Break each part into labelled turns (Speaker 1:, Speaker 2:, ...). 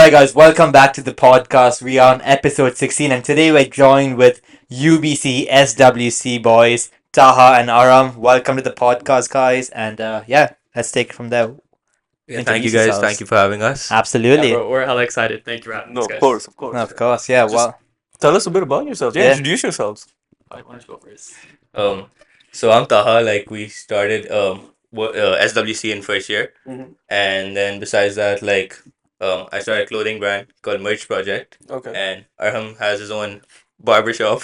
Speaker 1: Alright, guys, welcome back to the podcast. We are on episode 16, and today we're joined with UBC SWC boys, Taha and Aram. Welcome to the podcast, guys, and let's take it from there.
Speaker 2: Yeah, thank you
Speaker 1: Introduce
Speaker 2: guys. Thank
Speaker 1: yourselves.
Speaker 2: you for having us.
Speaker 3: Yeah,
Speaker 1: Absolutely.
Speaker 3: bro, we're hella excited. Thank you for having
Speaker 4: No,
Speaker 3: us,
Speaker 4: of
Speaker 3: guys.
Speaker 4: course, of course.
Speaker 1: Of course, yeah,
Speaker 4: Just
Speaker 1: well,
Speaker 4: tell us a bit about yourselves. Yeah,
Speaker 1: yeah.
Speaker 4: introduce yourselves.
Speaker 3: I want to go first.
Speaker 2: Um, so I'm Taha. Like we started SWC in first year,
Speaker 4: Mhm.
Speaker 2: and then besides that, I started a clothing brand called Merch Project,
Speaker 4: Okay.
Speaker 2: and Arham has his own barber shop.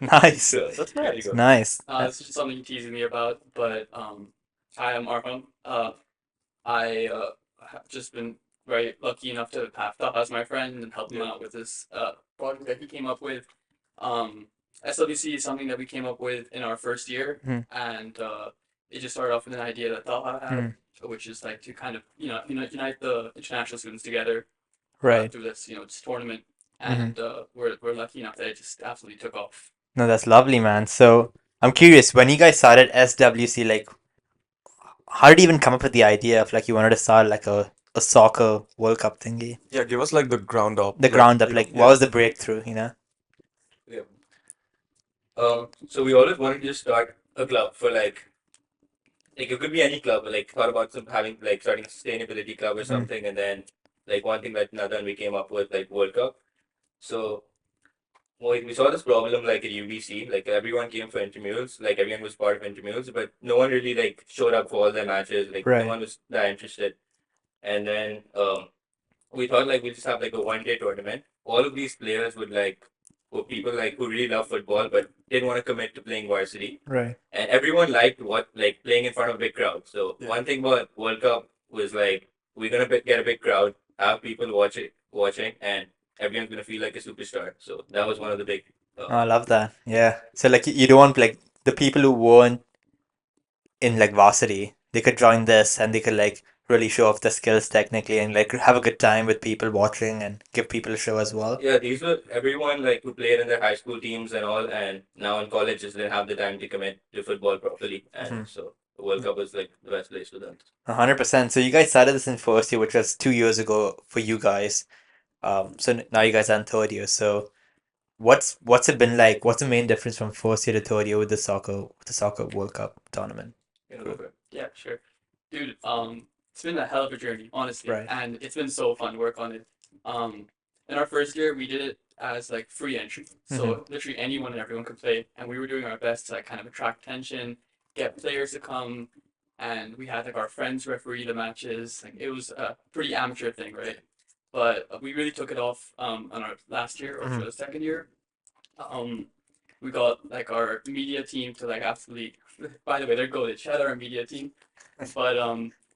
Speaker 1: Nice.
Speaker 2: So
Speaker 4: That's
Speaker 2: there you
Speaker 4: nice.
Speaker 2: go.
Speaker 1: Nice.
Speaker 3: This is just something you teasing me about, but I am Arham. I have just been very lucky enough to have Taha as my friend and help him out with this project that he came up with. SWC is something that we came up with in our first year,
Speaker 1: Mhm.
Speaker 3: and it just started off with an idea that Taha had,
Speaker 1: Mhm.
Speaker 3: which is like to kind of unite the international students together
Speaker 1: Right.
Speaker 3: through this tournament,
Speaker 1: Mhm.
Speaker 3: and we're lucky enough that it just absolutely took off.
Speaker 1: No, that's lovely, man. So, I'm curious, when you guys started SWC, like, how did you even come up with the idea of, like, you wanted to start, like, a soccer World Cup thingy?
Speaker 4: Yeah, give us like the ground up.
Speaker 1: The
Speaker 4: like,
Speaker 1: ground up,
Speaker 4: you know,
Speaker 1: like, what was the breakthrough?
Speaker 2: Yeah. So we always wanted to start a club for like it could be any club, but like thought about having like starting a sustainability club or
Speaker 1: Mhm.
Speaker 2: something, and then like one thing led to another, and we came up with like World Cup. So we saw this problem like at UBC, like everyone came for intramurals, like everyone was part of intramurals, but no one really like showed up for all their matches, like
Speaker 1: Right.
Speaker 2: no one was that interested. And then we thought like we just have like a 1 day tournament. All of these players would like were people like who really love football but didn't want to commit to playing varsity.
Speaker 1: Right.
Speaker 2: And everyone liked what like playing in front of a big crowd. So
Speaker 4: Yeah.
Speaker 2: one thing about World Cup was like we're gonna get a big crowd, have people watching, and everyone's gonna feel like a superstar. So that was one of the big.
Speaker 1: Oh, I love that. Yeah. So like you don't want like the people who weren't in like varsity, they could join this and they could like really show off their skills technically and like have a good time with people watching and give people a show as well.
Speaker 2: Yeah, these were everyone like who played in their high school teams and all, and now in college just didn't have the time to commit to football properly, and
Speaker 1: Mhm.
Speaker 2: so the World Cup was like the best place for them.
Speaker 1: 100%. So you guys started this in first year, which was 2 years ago for you guys. Now you guys are in third year. So what's it been like? What's the main difference from first year to third year with the soccer World Cup tournament?
Speaker 2: You know, go for it.
Speaker 3: Yeah, sure, dude. It's been a hell of a journey, honestly,
Speaker 1: Right.
Speaker 3: and it's been so fun to work on it. In our first year, we did it as like free entry, so literally anyone and everyone could play, and we were doing our best to like kind of attract attention, get players to come, and we had like our friends referee the matches. Like it was a pretty amateur thing, right? But we really took it off on our last year or for the second year. Um, we got like our media team to like absolutely. By the way, they're goated. Shout out our media team. But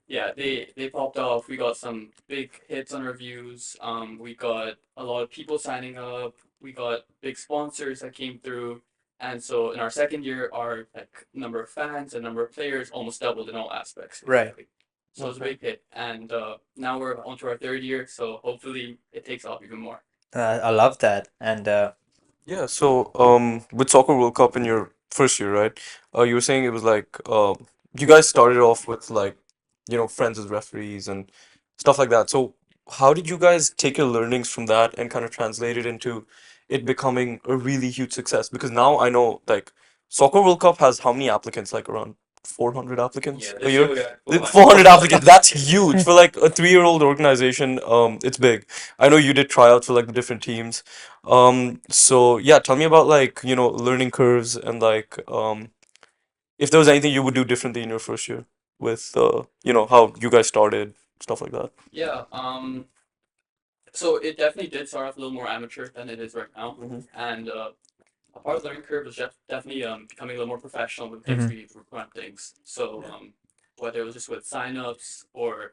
Speaker 3: yeah, they popped off. We got some big hits on reviews. We got a lot of people signing up. We got big sponsors that came through. And so in our second year, our like number of fans and number of players almost doubled in all aspects.
Speaker 1: Right.
Speaker 3: Basically. So it was a big hit. And now we're on to our third year. So hopefully it takes off even more.
Speaker 1: I love that. And
Speaker 4: Yeah, so with Soccer World Cup in your first year, right? You were saying it was like you guys started off with like, friends as referees and stuff like that. So how did you guys take your learnings from that and kind of translate it into it becoming a really huge success? Because now I know like Soccer World Cup has how many applicants? Like around 400 applicants
Speaker 2: Yeah,
Speaker 4: a
Speaker 2: this
Speaker 4: year?
Speaker 2: year we got
Speaker 4: 400 applicants, that's huge for like a 3-year-old organization. It's big. I know you did tryouts for like the different teams. So yeah, tell me about like, learning curves and like if there was anything you would do differently in your first year with how you guys started, stuff like that.
Speaker 3: Yeah. So it definitely did start off a little more amateur than it is right now.
Speaker 4: Mhm.
Speaker 3: And a part of the learning curve was definitely becoming a little more professional with things we run things. So whether it was just with signups or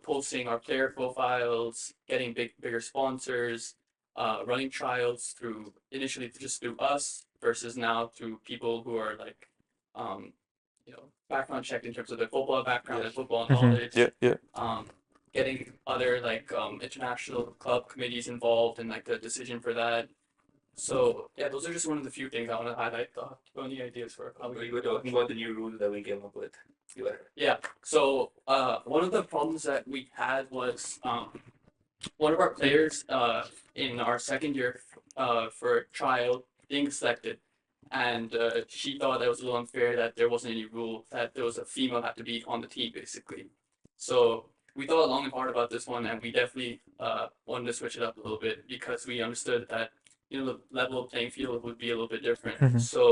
Speaker 3: posting our player profiles, getting bigger sponsors, running trials through initially just through us versus now through people who are like um, background checked in terms of their football background and football knowledge.
Speaker 4: Yeah, yeah.
Speaker 3: Um, getting other like international club committees involved in like the decision for that. So yeah, those are just one of the few things I want to highlight. Any ideas for how
Speaker 2: We were talking about the new rules that we came up with. You were.
Speaker 3: Yeah. So one of the problems that we had was one of our players in our second year for a trial didn't get selected, and she thought that it was a little unfair that there wasn't any rule that there was a female had to be on the team basically. So we thought long and hard about this one, and we definitely wanted to switch it up a little bit because we understood that the level of playing field would be a little bit different.
Speaker 1: Mhm.
Speaker 3: So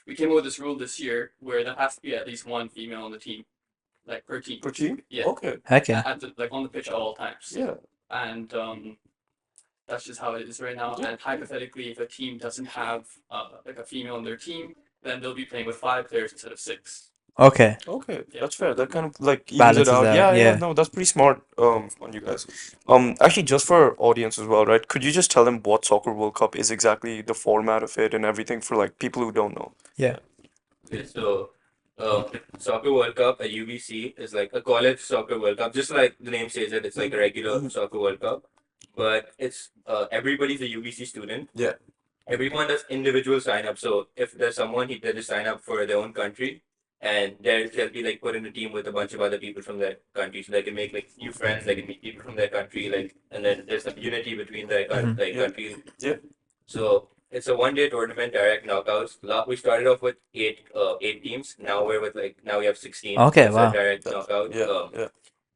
Speaker 3: we came up with this rule this year where there has to be at least one female on the team, like per team.
Speaker 4: Per team?
Speaker 3: Yeah.
Speaker 4: Okay.
Speaker 1: Okay.
Speaker 3: At the, like on the pitch at all times.
Speaker 4: Yeah.
Speaker 3: And that's just how it is right now.
Speaker 4: Yeah.
Speaker 3: And hypothetically, if a team doesn't have like a female on their team, then they'll be playing with 5 players instead of 6.
Speaker 1: Okay.
Speaker 4: Okay,
Speaker 3: Yeah.
Speaker 4: that's fair. That kind of like evens
Speaker 1: Balances
Speaker 4: it out.
Speaker 1: out,
Speaker 4: Yeah,
Speaker 1: yeah.
Speaker 4: no, that's pretty smart on you guys. Actually, just for audience as well, right? Could you just tell them what Soccer World Cup is exactly, the format of it and everything for like people who don't know?
Speaker 2: Okay, so Soccer World Cup at UBC is like a college soccer World Cup, just like the name says it. It's like a regular soccer World Cup, but it's everybody's a UBC student.
Speaker 4: Yeah.
Speaker 2: Everyone does individual sign up. So if there's someone they just sign up for their own country, and they'll be like put in a team with a bunch of other people from their country, so they can make like new friends. They can meet people from their country, like, and then there's some unity between their
Speaker 1: Mhm.
Speaker 2: like
Speaker 4: Yeah.
Speaker 2: countries.
Speaker 4: Yeah.
Speaker 2: So it's a 1 day tournament, direct knockouts. We started off with eight teams. Now we have 16.
Speaker 1: Okay,
Speaker 2: It's
Speaker 1: wow.
Speaker 2: a direct
Speaker 4: That's-
Speaker 2: knockout.
Speaker 4: Yeah.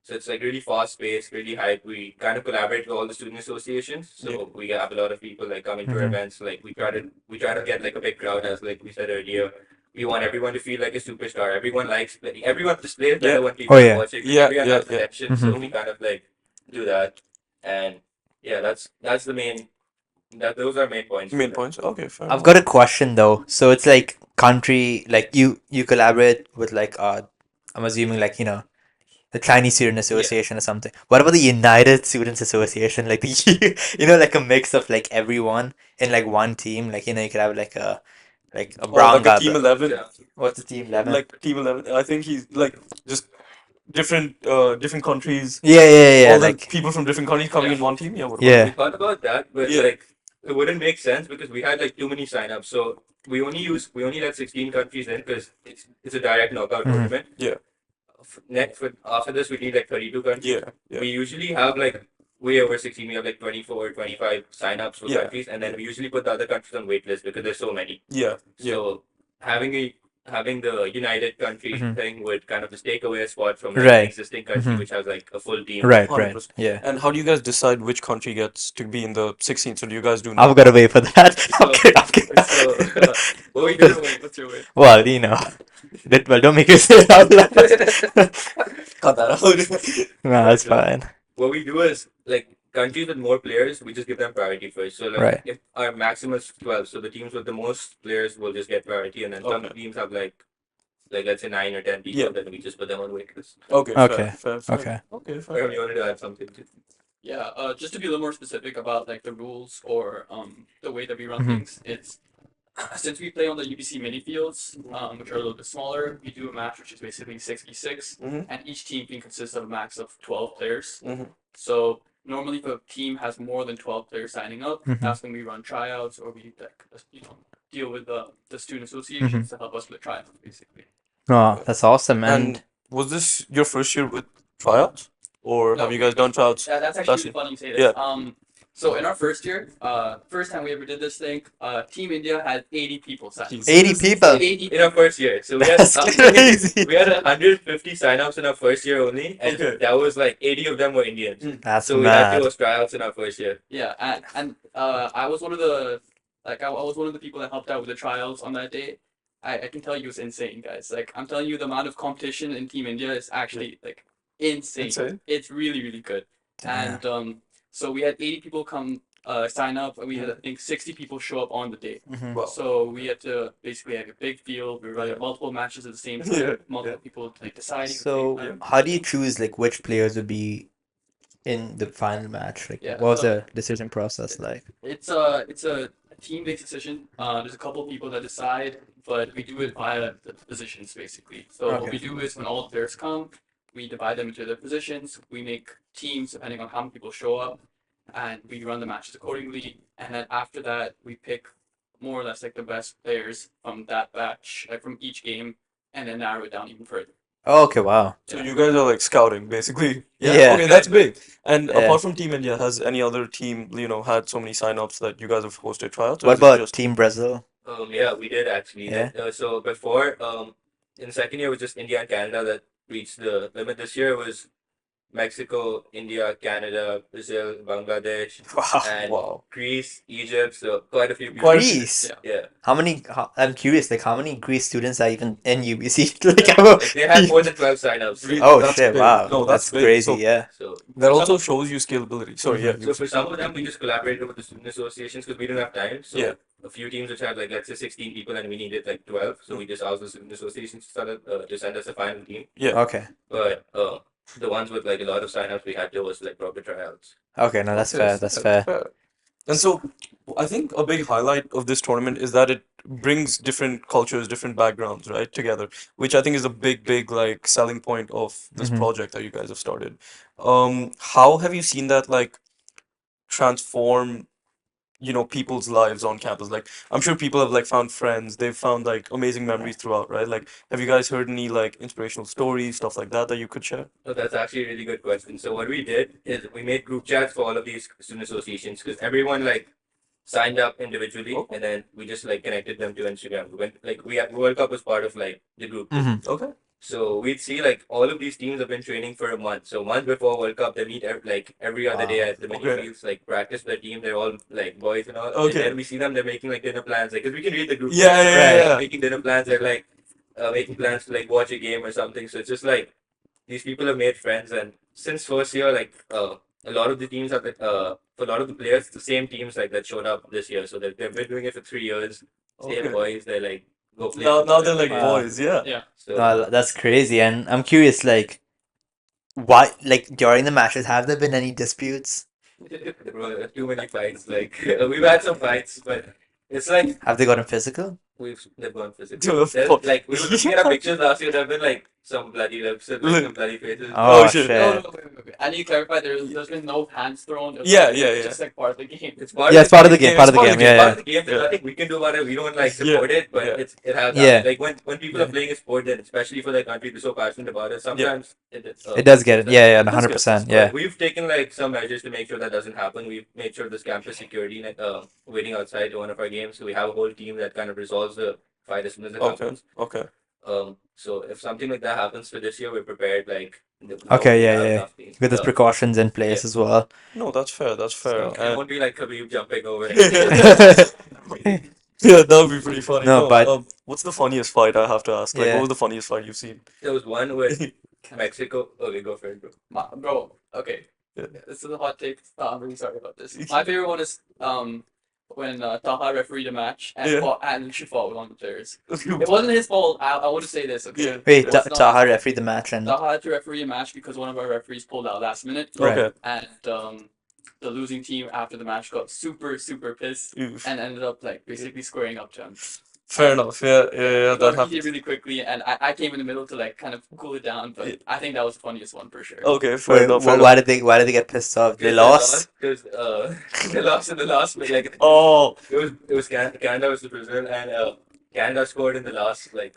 Speaker 2: So it's like really fast paced, really hype. We kind of collaborate with all the student associations. So
Speaker 4: Yeah.
Speaker 2: we have a lot of people like coming to our
Speaker 1: Mhm.
Speaker 2: events. Like we try to get like a big crowd, as like we said earlier. We want everyone to feel like a superstar. Everyone displays better
Speaker 4: Yeah.
Speaker 2: when people
Speaker 1: Oh,
Speaker 2: are
Speaker 1: yeah.
Speaker 2: watching.
Speaker 4: Yeah,
Speaker 2: Everyone
Speaker 4: yeah,
Speaker 2: has
Speaker 4: yeah.
Speaker 2: attention. So
Speaker 1: Mhm.
Speaker 2: we kind of like do that. And yeah, that's the main those are main points.
Speaker 4: Main points. Okay, fair
Speaker 1: I've
Speaker 4: enough.
Speaker 1: got a question though. So it's like country, like you collaborate with like I'm assuming like the Chinese Student Association or something. What about the United Students Association? Like the like a mix of like everyone in like one team. Like you could have like a
Speaker 4: Oh,
Speaker 1: brown
Speaker 4: like a
Speaker 1: guy.
Speaker 4: team
Speaker 1: But
Speaker 4: 11.
Speaker 2: Yeah.
Speaker 1: what's the team 11?
Speaker 4: Like team 11. I think he's like just different countries.
Speaker 1: Yeah.
Speaker 4: All the
Speaker 1: Like
Speaker 4: people from different countries coming in one team. Yeah. What about
Speaker 1: Yeah.
Speaker 2: We thought about that, but
Speaker 4: Yeah.
Speaker 2: like it wouldn't make sense because we had like too many signups. So we only let 16 countries in because it's a direct knockout
Speaker 1: Mhm.
Speaker 2: tournament.
Speaker 4: Yeah.
Speaker 2: After this we need like 32 countries.
Speaker 4: Yeah. Yeah.
Speaker 2: We usually have like way over 16. We have like 24, 25 signups for
Speaker 4: Yeah.
Speaker 2: countries, and then we usually put the other countries on wait list because there's so many.
Speaker 4: Yeah. Yeah.
Speaker 2: So having the United country
Speaker 1: Mhm.
Speaker 2: thing would kind of just take away a spot from like,
Speaker 1: Right.
Speaker 2: an existing country
Speaker 1: Mhm.
Speaker 2: which has like a full team.
Speaker 1: Right.
Speaker 4: 100%.
Speaker 1: Yeah.
Speaker 4: And how do you guys decide which country gets to be in the 16? So do you guys do
Speaker 1: I've got to wait for that. I'm
Speaker 2: So-
Speaker 1: kidding. I'm kidding.
Speaker 2: So what we
Speaker 3: What's your
Speaker 2: do
Speaker 3: way? What's your way?
Speaker 1: Well, don't make me say it out loud.
Speaker 4: Cut that out.
Speaker 1: No, that's
Speaker 2: Right,
Speaker 1: fine.
Speaker 2: what we do is like countries with more players, we just give them priority first. So like
Speaker 1: Right.
Speaker 2: if our maximum is 12, so the teams with the most players will just get priority, and then some
Speaker 4: Okay.
Speaker 2: teams have like let's say 9 or 10 people,
Speaker 4: Yeah.
Speaker 2: then we just put them on wait list.
Speaker 4: Okay.
Speaker 1: Okay.
Speaker 4: Fair.
Speaker 1: Okay.
Speaker 4: Okay. Fair.
Speaker 2: Or you wanted to add something to
Speaker 3: Yeah, just to be a little more specific about like the rules or the way that we run
Speaker 1: Mhm.
Speaker 3: things, it's since we play on the UBC mini fields, which are a little bit smaller, we do a match which is basically 6v6,
Speaker 4: Mhm.
Speaker 3: and each team can consist of a max of 12 players.
Speaker 4: Mhm.
Speaker 3: So normally, if a team has more than 12 players signing up,
Speaker 1: Mhm.
Speaker 3: that's when we run tryouts or we like deal with the student associations to help us with tryouts, basically.
Speaker 1: Oh, that's awesome. And
Speaker 4: And was this your first year with tryouts, or
Speaker 3: No.
Speaker 4: have you guys done tryouts?
Speaker 3: Yeah, that's actually
Speaker 4: That's
Speaker 3: really
Speaker 4: it.
Speaker 3: funny you say this.
Speaker 4: Yeah.
Speaker 3: So in our first year, first time we ever did this thing, Team India had 80 people sign.
Speaker 4: Jeez.
Speaker 1: 80 people.
Speaker 3: 80
Speaker 2: in our first year. So we had
Speaker 1: That's crazy.
Speaker 2: we had 150 signups in our first year only, and
Speaker 4: Okay.
Speaker 2: that was like 80 of them were Indians.
Speaker 1: That's
Speaker 2: So we had to
Speaker 1: mad.
Speaker 2: host tryouts in our first year.
Speaker 3: Yeah, and I was one of the I was one of the people that helped out with the trials on that day. I can tell you it's insane, guys. Like I'm telling you, the amount of competition in Team India is actually like insane.
Speaker 4: Insane?
Speaker 3: It's really really good.
Speaker 1: Damn.
Speaker 3: And so we had 80 people come sign up, and we had I think 60 people show up on the day.
Speaker 1: Mhm.
Speaker 4: Wow.
Speaker 3: So we had to basically have a big field. We were running multiple matches at the same time.
Speaker 4: Yeah,
Speaker 3: Multiple people like deciding. at the
Speaker 1: So,
Speaker 3: same time.
Speaker 1: how do you choose like which players would be in the final match? Like,
Speaker 3: Yeah,
Speaker 1: what was
Speaker 3: so-
Speaker 1: the decision process like?
Speaker 3: It's a team-based decision. There's a couple of people that decide, but we do it via the positions basically. So
Speaker 1: Okay.
Speaker 3: what we do is when all the players come, we divide them into their positions. We make teams depending on how many people show up, and we run the matches accordingly. And then after that, we pick more or less like the best players from that batch, like from each game, and then narrow it down even further.
Speaker 1: Oh, okay, wow.
Speaker 4: So you guys are like scouting, basically. Yeah.
Speaker 1: Yeah.
Speaker 4: Okay, that's big. And
Speaker 1: Yeah.
Speaker 4: apart from Team India, has any other team, had so many sign-ups that you guys have hosted tryouts, or
Speaker 1: What
Speaker 4: is it
Speaker 1: about
Speaker 4: just?
Speaker 1: Team Brazil?
Speaker 2: Yeah, we did actually.
Speaker 1: Yeah.
Speaker 2: So before, in second year, it was just India and Canada that reached the limit. This year it was Mexico, India, Canada, Brazil, Bangladesh, and
Speaker 4: Wow.
Speaker 2: Greece, Egypt. So quite a few people.
Speaker 4: Quite a few.
Speaker 1: Greece.
Speaker 3: Yeah.
Speaker 2: Yeah.
Speaker 1: I'm curious, like how many Greece students are even in UBC? Like,
Speaker 2: Yeah.
Speaker 1: how-
Speaker 2: Like they had more than 12 signups. So,
Speaker 4: Really,
Speaker 1: Oh
Speaker 4: that's
Speaker 1: shit,
Speaker 4: big.
Speaker 1: wow.
Speaker 4: No,
Speaker 1: That's
Speaker 4: that's big.
Speaker 1: crazy,
Speaker 4: So
Speaker 1: yeah.
Speaker 2: so
Speaker 4: that
Speaker 2: for
Speaker 4: also
Speaker 2: some,
Speaker 4: shows you scalability. Sorry, yeah.
Speaker 1: Mhm.
Speaker 2: so for some of them, we just collaborated with the student associations because we didn't have time. So
Speaker 4: Yeah.
Speaker 2: a few teams which had like let's say 16 people and we needed like 12. So we just asked the student associations to send us a final team.
Speaker 4: Yeah.
Speaker 1: Okay.
Speaker 2: But the ones with like a lot of signups we had to was like proper tryouts.
Speaker 1: Okay, no, that's
Speaker 4: Okay,
Speaker 1: fair. That's
Speaker 4: fair,
Speaker 1: fair.
Speaker 4: fair. And so I think a big highlight of this tournament is that it brings different cultures, different backgrounds, right, together, which I think is a big like selling point of this
Speaker 1: Hmm.
Speaker 4: project that you guys have started. How have you seen that like transform, people's lives on campus? Like, I'm sure people have like found friends, they've found like amazing memories throughout, right? Like, have you guys heard any like inspirational stories, stuff like that you could share?
Speaker 2: So that's actually a really good question. So what we did is we made group chats for all of these student associations because everyone like signed up individually
Speaker 4: Oh,
Speaker 2: and then we just like connected them to Instagram. When like World Cup was part of like the group.
Speaker 1: Hmm.
Speaker 4: okay.
Speaker 2: So we'd see like all of these teams have been training for a month. So month before World Cup, they meet like every other day
Speaker 1: Wow.
Speaker 2: at the mini
Speaker 4: Okay.
Speaker 2: fields, like practice with their team. They're all like boys and all. And
Speaker 4: Okay.
Speaker 2: then we see them, they're making like dinner plans, like because we can read the group.
Speaker 4: Yeah,
Speaker 2: chat,
Speaker 4: yeah,
Speaker 2: so
Speaker 4: yeah,
Speaker 2: they're,
Speaker 1: Right.
Speaker 4: yeah.
Speaker 2: making dinner plans. They're like making plans to like watch a game or something. So it's just like these people have made friends, and since first year, like a lot of the teams have for a lot of the players, the same teams like that showed up this year. So they've been doing it for 3 years. Same
Speaker 4: Okay.
Speaker 2: boys, they're like go play
Speaker 4: Now
Speaker 2: football
Speaker 4: they're
Speaker 2: every
Speaker 4: like
Speaker 2: day.
Speaker 1: Wow.
Speaker 4: boys, yeah.
Speaker 3: Yeah.
Speaker 2: So
Speaker 1: No, that's crazy. And I'm curious, like, why, like, during the matches, have there been any disputes?
Speaker 2: bro, too many fights. Like we've had some fights, but it's like
Speaker 1: Have they gotten physical?
Speaker 2: they've gone physical.
Speaker 4: Dude, of
Speaker 2: There's,
Speaker 4: course.
Speaker 2: like we were looking at our pictures last year. There've been like some bloody lips and like some bloody faces.
Speaker 1: Oh,
Speaker 4: shit.
Speaker 3: No,
Speaker 1: shit.
Speaker 3: wait. I need to clarify. There's been no hands thrown.
Speaker 4: Yeah,
Speaker 3: It's
Speaker 4: yeah,
Speaker 3: just like part of the game.
Speaker 2: It's part
Speaker 1: Yeah,
Speaker 2: of
Speaker 1: it's part of the
Speaker 2: game.
Speaker 1: game. Part of the
Speaker 4: It's part of
Speaker 1: game.
Speaker 4: the
Speaker 1: Yeah,
Speaker 2: Part
Speaker 1: yeah.
Speaker 2: of the game. There's
Speaker 4: Yeah.
Speaker 2: nothing we can do about it. We don't like
Speaker 4: Yeah,
Speaker 2: support it, but
Speaker 4: yeah.
Speaker 2: it has
Speaker 1: Yeah.
Speaker 2: happened. Like when people are
Speaker 1: Yeah.
Speaker 2: playing a sport, then especially for their country, they're so passionate about it. Sometimes
Speaker 1: It does get it. Yeah, yeah,
Speaker 4: It does get
Speaker 1: 100%.
Speaker 4: physical.
Speaker 1: Yeah.
Speaker 2: But we've taken like some measures to make sure that doesn't happen. We've made sure this campus security like waiting outside one of our games. So we have a whole team that kind of resolves the fight as soon as it
Speaker 4: Okay,
Speaker 2: happens.
Speaker 4: okay.
Speaker 2: So if something like that happens for this year, we're prepared. Like
Speaker 1: Okay,
Speaker 2: we
Speaker 1: yeah,
Speaker 2: have
Speaker 1: yeah.
Speaker 2: enough teams.
Speaker 1: With those precautions in place as well.
Speaker 4: No, that's fair, that's fair.
Speaker 2: So it won't be like Khabib jumping over.
Speaker 4: Yeah, that would be pretty funny.
Speaker 1: No, but
Speaker 4: What's the funniest fight, I have to ask? Like, what
Speaker 1: yeah.
Speaker 4: was the funniest fight you've seen?
Speaker 2: There was one with Mexico. Okay, go for it, bro.
Speaker 3: Bro, okay.
Speaker 4: Yeah.
Speaker 3: This is a hot take. I'm really sorry about this. My favorite one is when Taha refereed a match and
Speaker 4: Yeah.
Speaker 3: and literally fought with one of the players. It wasn't his fault. I want to say this, okay?
Speaker 4: Yeah.
Speaker 1: Wait,
Speaker 3: It was not
Speaker 1: Taha
Speaker 3: his fault.
Speaker 1: refereed the match and
Speaker 3: Taha had to referee a match because one of our referees pulled out last minute,
Speaker 1: Right.
Speaker 4: Okay.
Speaker 3: and the losing team after the match got super pissed
Speaker 4: Oof.
Speaker 3: and ended up like basically squaring up to him.
Speaker 4: Fair enough. Yeah, yeah, yeah,
Speaker 3: It
Speaker 4: that
Speaker 3: got heated
Speaker 4: happens.
Speaker 3: really quickly, and I came in the middle to like kind of cool it down, but
Speaker 4: Yeah.
Speaker 3: I think that was the funniest one for sure.
Speaker 4: Okay, fair
Speaker 1: wait,
Speaker 4: enough, fair
Speaker 1: why
Speaker 4: enough.
Speaker 1: why did they get pissed off? They
Speaker 2: Because
Speaker 1: lost?
Speaker 2: Because they lost in the last. But like
Speaker 4: Oh,
Speaker 2: it was Canada versus Brazil, and Canada scored in the last minute.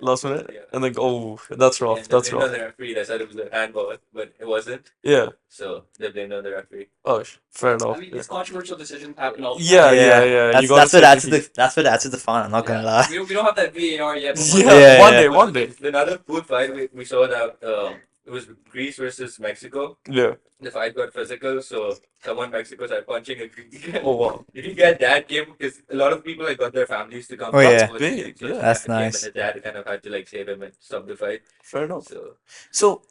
Speaker 4: last minute?
Speaker 2: Yeah.
Speaker 4: And like, oh, that's rough,
Speaker 2: And they
Speaker 4: that's
Speaker 2: blamed on
Speaker 4: rough.
Speaker 2: the referee. They said it was a handball, but it wasn't.
Speaker 4: Yeah.
Speaker 2: So they blamed on the referee.
Speaker 4: Oh, fair
Speaker 3: I
Speaker 4: enough.
Speaker 3: mean,
Speaker 4: Yeah,
Speaker 3: these controversial decisions happen all the time.
Speaker 4: yeah, yeah. You gotta
Speaker 1: That's
Speaker 4: stay
Speaker 1: what adds to
Speaker 4: picky.
Speaker 1: that's what adds to the fun. I'm not gonna lie.
Speaker 3: We don't have that VAR yet. But
Speaker 4: Yeah,
Speaker 1: Yeah,
Speaker 4: one
Speaker 1: yeah.
Speaker 4: day, one day.
Speaker 2: Another cool fight we saw that it was Greece versus Mexico.
Speaker 4: Yeah.
Speaker 2: The fight got physical, so someone Mexico started punching a Greek.
Speaker 4: Oh, wow.
Speaker 2: Did you get that game? Because a lot of people like got their families to come.
Speaker 1: Oh, yeah.
Speaker 2: watch
Speaker 4: Big,
Speaker 2: the game, so
Speaker 4: yeah.
Speaker 1: That's
Speaker 2: that came,
Speaker 1: nice.
Speaker 2: And his dad kind of had to like save him and stop the fight.
Speaker 4: Fair enough.
Speaker 2: So
Speaker 4: So,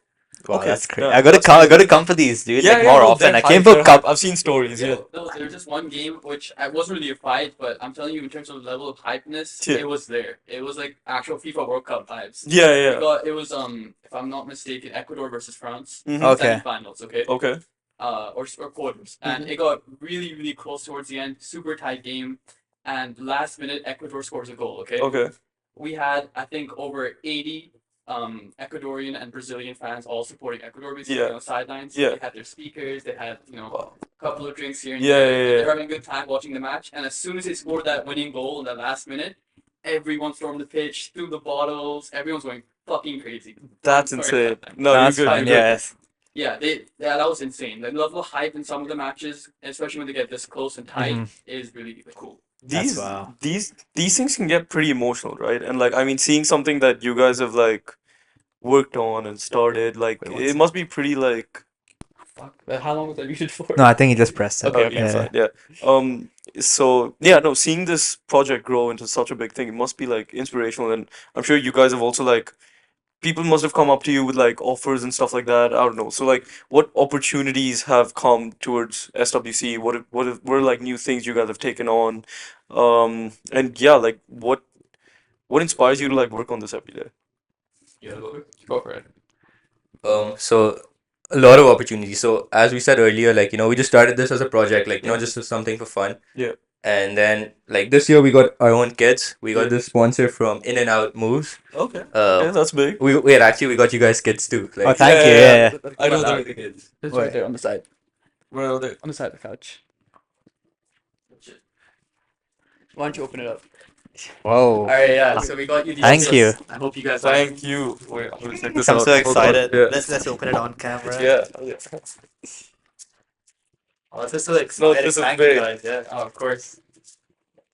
Speaker 1: Wow,
Speaker 4: okay,
Speaker 1: that's crazy.
Speaker 4: yeah,
Speaker 1: I gotta
Speaker 4: that's
Speaker 1: come. I
Speaker 4: really
Speaker 1: gotta
Speaker 4: good.
Speaker 1: come for these, dude.
Speaker 4: Yeah,
Speaker 1: Like
Speaker 4: yeah,
Speaker 1: more
Speaker 4: no,
Speaker 1: often.
Speaker 4: they're
Speaker 1: I came
Speaker 4: hype,
Speaker 1: for
Speaker 4: they're
Speaker 1: cup.
Speaker 4: hype. I've seen stories, yeah.
Speaker 3: No, there's just one game which it wasn't really a fight, but I'm telling you, in terms of the level of hypeness,
Speaker 4: Yeah.
Speaker 3: it was there. It was like actual FIFA World Cup vibes.
Speaker 4: Yeah, yeah.
Speaker 3: It was if I'm not mistaken, Ecuador versus France.
Speaker 4: Mhm.
Speaker 1: Okay.
Speaker 3: Semifinals, okay?
Speaker 4: Okay.
Speaker 3: Or quarters, and it got really close towards the end. Super tight game, and last minute Ecuador scores a goal. Okay,
Speaker 4: Okay.
Speaker 3: we had I think over 80 Ecuadorian and Brazilian fans all supporting Ecuador basically
Speaker 4: Yeah.
Speaker 3: on the sidelines.
Speaker 4: Yeah.
Speaker 3: They had their speakers, they had
Speaker 4: Wow.
Speaker 3: a couple of drinks here and
Speaker 4: Yeah,
Speaker 3: there.
Speaker 4: yeah,
Speaker 3: and
Speaker 4: yeah.
Speaker 3: they're having a good time watching the match. And as soon as they scored that winning goal in the last minute, everyone stormed the pitch, threw the bottles. Everyone's going fucking crazy.
Speaker 4: That's
Speaker 3: Sorry
Speaker 4: insane.
Speaker 3: about that.
Speaker 4: No, you're
Speaker 1: That's
Speaker 4: good.
Speaker 1: fine.
Speaker 4: You're good.
Speaker 1: Yes.
Speaker 3: Yeah, that was insane. The level of hype in some of the matches, especially when they get this close and tight,
Speaker 1: Mhm.
Speaker 3: is really cool.
Speaker 1: That's
Speaker 4: These
Speaker 1: wow.
Speaker 4: these things can get pretty emotional, right? And like I mean, seeing something that you guys have like worked on and started, like
Speaker 1: Wait,
Speaker 4: it must be pretty like.
Speaker 3: Fuck. How long was that muted for?
Speaker 1: No, I think he just pressed it.
Speaker 3: Okay,
Speaker 4: Okay,
Speaker 3: okay.
Speaker 4: fine. Yeah. So yeah, no, seeing this project grow into such a big thing, it must be like inspirational, and I'm sure you guys have also like people must have come up to you with like offers and stuff like that. I don't know. So like, what opportunities have come towards SWC? What are like new things you guys have taken on? And yeah, like what inspires you to like work on this every day?
Speaker 3: Yeah, go for it.
Speaker 2: So a lot of opportunities. So as we said earlier, like we just started this as a project, like just as something for fun.
Speaker 4: Yeah.
Speaker 2: And then like this year we got our own kits. We got
Speaker 4: Yeah.
Speaker 2: this sponsor from In and Out Moves.
Speaker 4: Okay.
Speaker 2: Uh,
Speaker 4: Yeah, that's big.
Speaker 2: we got you guys kits too.
Speaker 1: Oh,
Speaker 2: Like
Speaker 1: thank you. Yeah.
Speaker 4: I know
Speaker 3: Allow
Speaker 4: the
Speaker 3: kids. It's
Speaker 1: Wait.
Speaker 3: right there on the side.
Speaker 4: Where are they?
Speaker 3: On the side of the couch. Why don't you open it up?
Speaker 1: Whoa.
Speaker 3: Alright, yeah. So we got you these
Speaker 1: Thank
Speaker 3: kits.
Speaker 1: you.
Speaker 3: I hope you guys like
Speaker 4: Thank you. Wait, I'm gonna check this
Speaker 1: I'm
Speaker 4: out.
Speaker 1: so
Speaker 4: Hold on.
Speaker 1: excited.
Speaker 4: Yeah.
Speaker 1: Let's open it on camera.
Speaker 4: Yeah.
Speaker 1: Oh, this is so
Speaker 4: No,
Speaker 1: exciting.
Speaker 4: this is
Speaker 1: Thank
Speaker 4: big.
Speaker 1: you guys. Yeah.
Speaker 3: Oh, of course.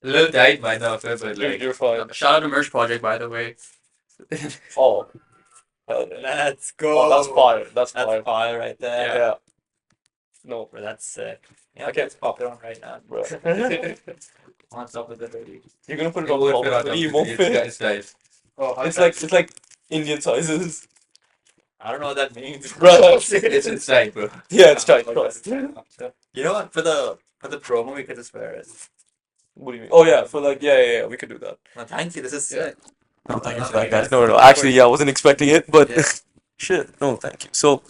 Speaker 2: a little tight by now, but
Speaker 4: You're fine.
Speaker 3: Shout out to Merch Project, by the way.
Speaker 4: Oh. Hell yeah.
Speaker 1: Let's go.
Speaker 4: Oh, that's fire. That's
Speaker 1: That's
Speaker 4: fire.
Speaker 1: fire right there.
Speaker 4: Yeah. No,
Speaker 1: Bro, that's sick. Yeah,
Speaker 4: Okay.
Speaker 1: let's pop it on right now.
Speaker 4: bro.
Speaker 1: On top of the hoodie.
Speaker 4: You're gonna put it
Speaker 2: You
Speaker 4: on
Speaker 2: won't
Speaker 4: top.
Speaker 2: fit on
Speaker 4: You
Speaker 2: top.
Speaker 4: won't fit.
Speaker 2: It's tight.
Speaker 1: Oh,
Speaker 4: It's like Indian sizes.
Speaker 1: I don't know what that means.
Speaker 4: Bro.
Speaker 2: It's inside, bro.
Speaker 4: Yeah, it's tight. Trust.
Speaker 1: You know what? For the promo, we could just wear it.
Speaker 4: What do you mean? Oh yeah, for like yeah, we could do that.
Speaker 1: No, thank you. This is
Speaker 3: Yeah.
Speaker 1: sick.
Speaker 4: No, thank you
Speaker 1: no,
Speaker 4: for that,
Speaker 1: thank
Speaker 4: guys.
Speaker 1: you.
Speaker 4: No, actually, yeah, I wasn't expecting it, but
Speaker 1: Yeah.
Speaker 4: shit. No, thank you. So,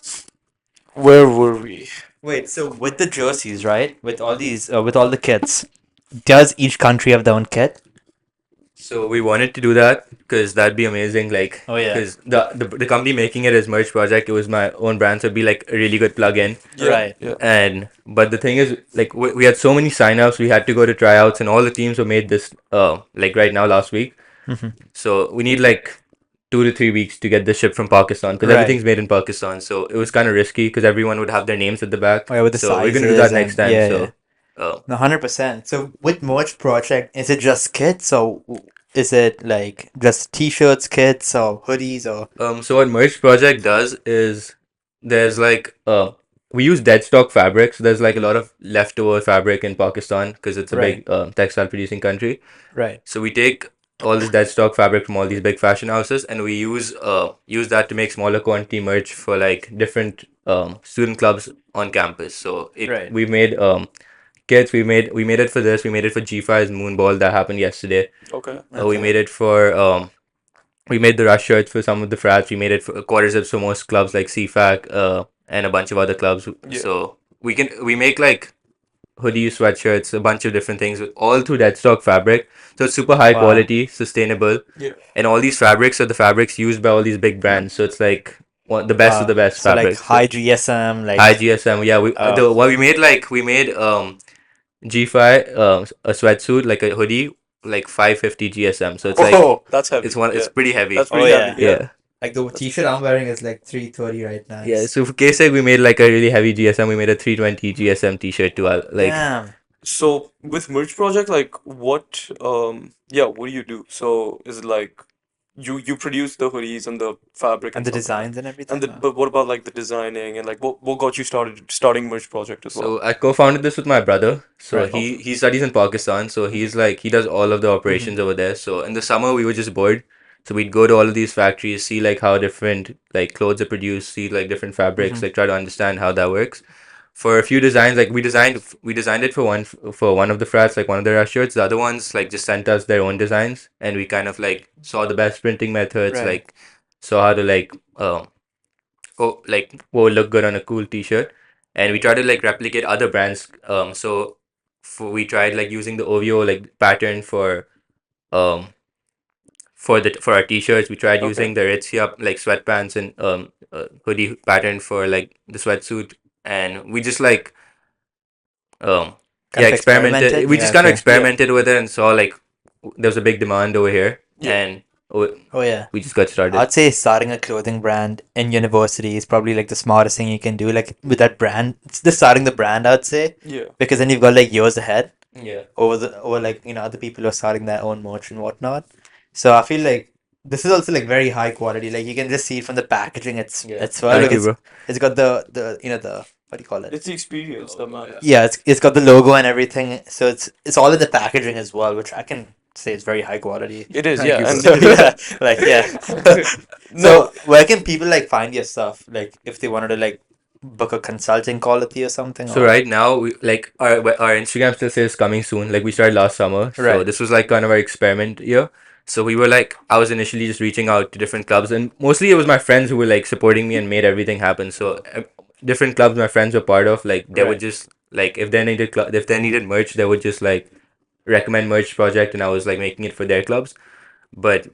Speaker 4: where were we?
Speaker 1: Wait, so with the jerseys, right? With all these, with all the kits, does each country have their own kit?
Speaker 2: So we wanted to do that because that'd be amazing. Like,
Speaker 1: Oh, yeah.
Speaker 2: because the company making it as merch project, it was my own brand, so it'd be like a really good plug-in.
Speaker 4: Yeah,
Speaker 1: Right.
Speaker 4: Yeah.
Speaker 2: And but the thing is, like, we had so many sign-ups, we had to go to tryouts, and all the teams were made this like right now last week.
Speaker 1: Mhm.
Speaker 2: So we need like 2 to 3 weeks to get the ship from Pakistan because
Speaker 1: Right.
Speaker 2: everything's made in Pakistan. So it was kind of risky because everyone would have their names at the back.
Speaker 1: Oh, yeah, with the
Speaker 2: So we're gonna do that
Speaker 1: sizes
Speaker 2: next
Speaker 1: and-
Speaker 2: time.
Speaker 1: yeah,
Speaker 2: so.
Speaker 1: yeah. No, 100%. So with merch project, is it just kits? So is it like just t-shirts, kits, or hoodies, or
Speaker 2: So what Merch Project does is there's like we use dead stock fabric. So there's like a lot of leftover fabric in Pakistan because it's a
Speaker 1: Right.
Speaker 2: big textile producing country.
Speaker 1: right?
Speaker 2: So we take all this dead stock fabric from all these big fashion houses and we use that to make smaller quantity merch for like different student clubs on campus. So
Speaker 1: Right.
Speaker 2: we made kits. We made it for this. We made it for G5's Moonball that happened yesterday.
Speaker 4: Okay.
Speaker 2: We made it for we made the rush shirts for some of the frats. We made it for quarter zips for most clubs like CFAC and a bunch of other clubs.
Speaker 4: Yeah.
Speaker 2: So we make like hoodies, sweatshirts, a bunch of different things with all through dead stock fabric. So it's super high
Speaker 1: Wow.
Speaker 2: quality, sustainable.
Speaker 4: Yeah.
Speaker 2: And all these fabrics are the fabrics used by all these big brands. So it's like the best of the best
Speaker 1: So like
Speaker 2: fabrics.
Speaker 1: high GSM, like
Speaker 2: High GSM. Yeah,
Speaker 1: Oh.
Speaker 2: what we made G5 a sweatsuit like a hoodie like 550 GSM. So it's like
Speaker 4: Oh, that's heavy.
Speaker 2: it's pretty heavy.
Speaker 4: That's
Speaker 1: Oh,
Speaker 4: pretty
Speaker 1: yeah.
Speaker 4: heavy.
Speaker 2: yeah.
Speaker 1: like the t-shirt I'm wearing is like 330 right now.
Speaker 2: Yeah, so for K-Seg, we made like a really heavy GSM. We made a 320 GSM t-shirt too. Like,
Speaker 1: Damn.
Speaker 4: So with merch project, like what what do you do? So is it like you produce the hoodies and the fabric
Speaker 1: And the
Speaker 4: stuff like
Speaker 1: designs and
Speaker 4: that?
Speaker 1: everything.
Speaker 4: And but what about like the designing and like what got you starting merch project as well?
Speaker 2: so I co-founded this with my brother. So
Speaker 1: Right.
Speaker 2: he studies in Pakistan. So he's like he does all of the operations over there. So in the summer we were just bored. So we'd go to all of these factories, see like how different like clothes are produced, see like different fabrics, like try to understand how that works. For a few designs, like we designed it for one of the frats, like one of the rush shirts. The other ones like just sent us their own designs, and we kind of like saw the best printing methods,
Speaker 1: Right.
Speaker 2: like saw how to like what would look good on a cool T-shirt, and we tried to like replicate other brands. We tried like using the OVO like pattern um for our T-shirts. We tried
Speaker 4: Okay.
Speaker 2: using the Aritzia like sweatpants and hoodie pattern for like the sweatsuit, and we just like
Speaker 1: Kind
Speaker 2: yeah
Speaker 1: of
Speaker 2: experimented.
Speaker 1: experimented?
Speaker 2: We
Speaker 1: Yeah,
Speaker 2: just kind of
Speaker 1: okay.
Speaker 2: experimented with it and saw like there was a big demand over here,
Speaker 4: Yeah.
Speaker 2: and
Speaker 1: Oh yeah.
Speaker 2: we just got started.
Speaker 1: I'd say starting a clothing brand in university is probably like the smartest thing you can do. Like with that brand, it's just starting the brand, I'd say,
Speaker 4: Yeah.
Speaker 1: because then you've got like years ahead
Speaker 2: Yeah.
Speaker 1: over like other people who are starting their own merch and whatnot. So I feel like this is also like very high quality. Like you can just see it from the packaging.
Speaker 2: Yeah.
Speaker 1: It's well
Speaker 2: Thank
Speaker 1: like
Speaker 2: you, bro.
Speaker 1: it's got the the what do you call it?
Speaker 4: It's the experience that matters.
Speaker 1: Yeah, it's got the logo and everything. So it's all in the packaging as well, which I can say is very high quality.
Speaker 4: It is,
Speaker 2: Thank
Speaker 4: yeah.
Speaker 2: you,
Speaker 4: And
Speaker 1: So yeah, like yeah.
Speaker 4: no,
Speaker 1: So where can people like find your stuff? Like if they wanted to like book a consulting call with you or something?
Speaker 2: So
Speaker 1: Or
Speaker 2: right now, we like our Instagram still says coming soon. Like we started last summer, so
Speaker 1: Right.
Speaker 2: this was like kind of our experiment year. So we were like, I was initially just reaching out to different clubs, and mostly it was my friends who were like supporting me and made everything happen. So different clubs my friends were part of, like they would
Speaker 1: Right.
Speaker 2: just like if they needed merch, they would just like recommend merch project, and I was like making it for their clubs. But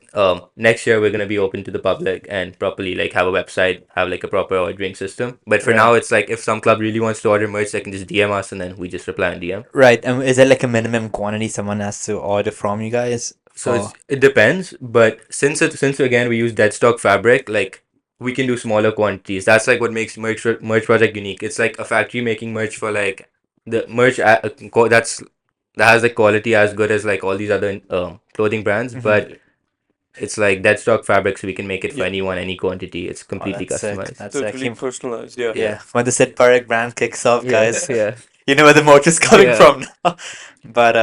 Speaker 2: next year we're gonna be open to the public and properly like have a website, have like a proper ordering system. But for now,
Speaker 1: Right.
Speaker 2: it's like if some club really wants to order merch, they can just DM us and then we just reply on DM.
Speaker 1: Right. And is there like a minimum quantity someone has to order from you guys
Speaker 2: So
Speaker 1: for?
Speaker 2: it depends, but since again we use dead stock fabric, like we can do smaller quantities. That's like what makes merch project unique. It's like a factory making merch for like the merch that has the quality as good as like all these other clothing brands,
Speaker 1: Mhm.
Speaker 2: but it's like dead stock fabric, so we can make it for
Speaker 4: Yeah.
Speaker 2: anyone, any quantity. It's
Speaker 1: Oh,
Speaker 2: completely
Speaker 1: that's sick.
Speaker 2: customized.
Speaker 1: That's
Speaker 4: so it's
Speaker 1: sick.
Speaker 4: really personalized, yeah.
Speaker 1: Yeah. When the Sid Parikh brand kicks off,
Speaker 2: Yeah,
Speaker 1: guys,
Speaker 2: yeah.
Speaker 1: you know where the merch is coming
Speaker 2: Yeah.
Speaker 1: from now. But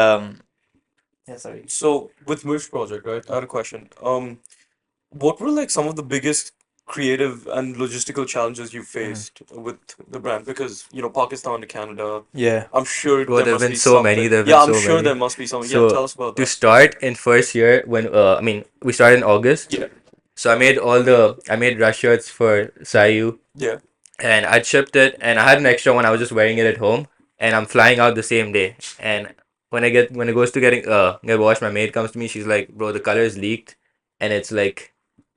Speaker 1: yeah, sorry.
Speaker 4: So with Merch Project, right? I had a question. What were like some of the biggest creative and logistical challenges you faced with the brand? Because, Pakistan to Canada,
Speaker 1: Yeah.
Speaker 4: I'm sure
Speaker 2: Bro,
Speaker 4: there
Speaker 2: there've
Speaker 4: must
Speaker 2: been
Speaker 4: be
Speaker 2: so many.
Speaker 4: something.
Speaker 2: There've
Speaker 4: Yeah,
Speaker 2: been
Speaker 4: I'm
Speaker 2: so
Speaker 4: sure
Speaker 2: many.
Speaker 4: there must be something. Yeah,
Speaker 2: So
Speaker 4: tell us about
Speaker 2: to
Speaker 4: that.
Speaker 2: start in first year when I mean we started in August.
Speaker 4: Yeah.
Speaker 2: So I made rush shirts for Sayu
Speaker 4: Yeah.
Speaker 2: and I'd shipped it and I had an extra one. I was just wearing it at home and I'm flying out the same day. And when it goes to get washed, my maid comes to me. She's like, "Bro, the color is leaked and it's like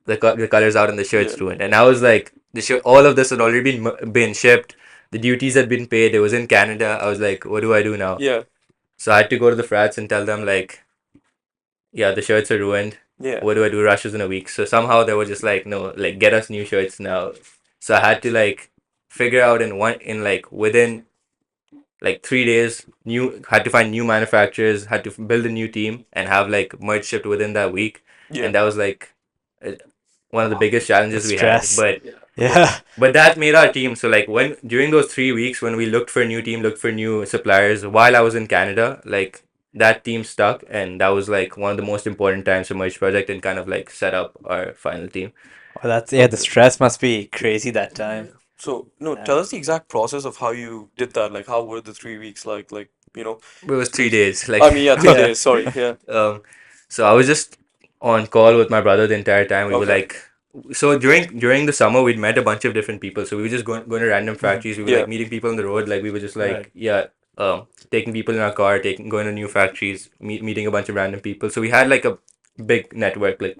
Speaker 2: the color's out and the
Speaker 4: Yeah.
Speaker 2: shirt's ruined." And I was like, the shirt, all of this had already been shipped. The duties had been paid. It was in Canada. I was like, "What do I do now?"
Speaker 4: Yeah.
Speaker 2: So I had to go to the frats and tell them like, "Yeah, the shirts are ruined.
Speaker 4: Yeah.
Speaker 2: What do I do? Rushes in a week." So somehow they were just like, "No, like get us new shirts now." So I had to like figure out in like within like 3 days, new had to find new manufacturers, had to build a new team and have like merch shipped within that week,
Speaker 4: Yeah.
Speaker 2: and that was like uh, one of the biggest challenges we had.
Speaker 1: Stress.
Speaker 2: But
Speaker 1: Yeah.
Speaker 2: but that made our team. So like when during those 3 weeks when we looked for a new team, looked for new suppliers, while I was in Canada, like that team stuck, and that was like one of the most important times for merch project and kind of like set up our final team.
Speaker 1: Well, that's yeah. The
Speaker 4: Okay.
Speaker 1: stress must be crazy that time.
Speaker 4: So, no,
Speaker 1: Yeah.
Speaker 4: tell us the exact process of how you did that. Like, how were the 3 weeks like? Like,
Speaker 2: It was 3 days. Like
Speaker 4: I mean, yeah, 3 days.
Speaker 1: Yeah.
Speaker 4: Sorry. Yeah.
Speaker 2: so I was just on call with my brother the entire time. We were
Speaker 4: Okay.
Speaker 2: like, so during the summer we'd met a bunch of different people. So we were just going to random
Speaker 1: Mhm.
Speaker 2: factories. We were
Speaker 4: Yeah.
Speaker 2: like meeting people on the road. Like we were just like
Speaker 1: Right.
Speaker 2: yeah, taking people in our car, going to new factories, meeting a bunch of random people. So we had like a big network. Like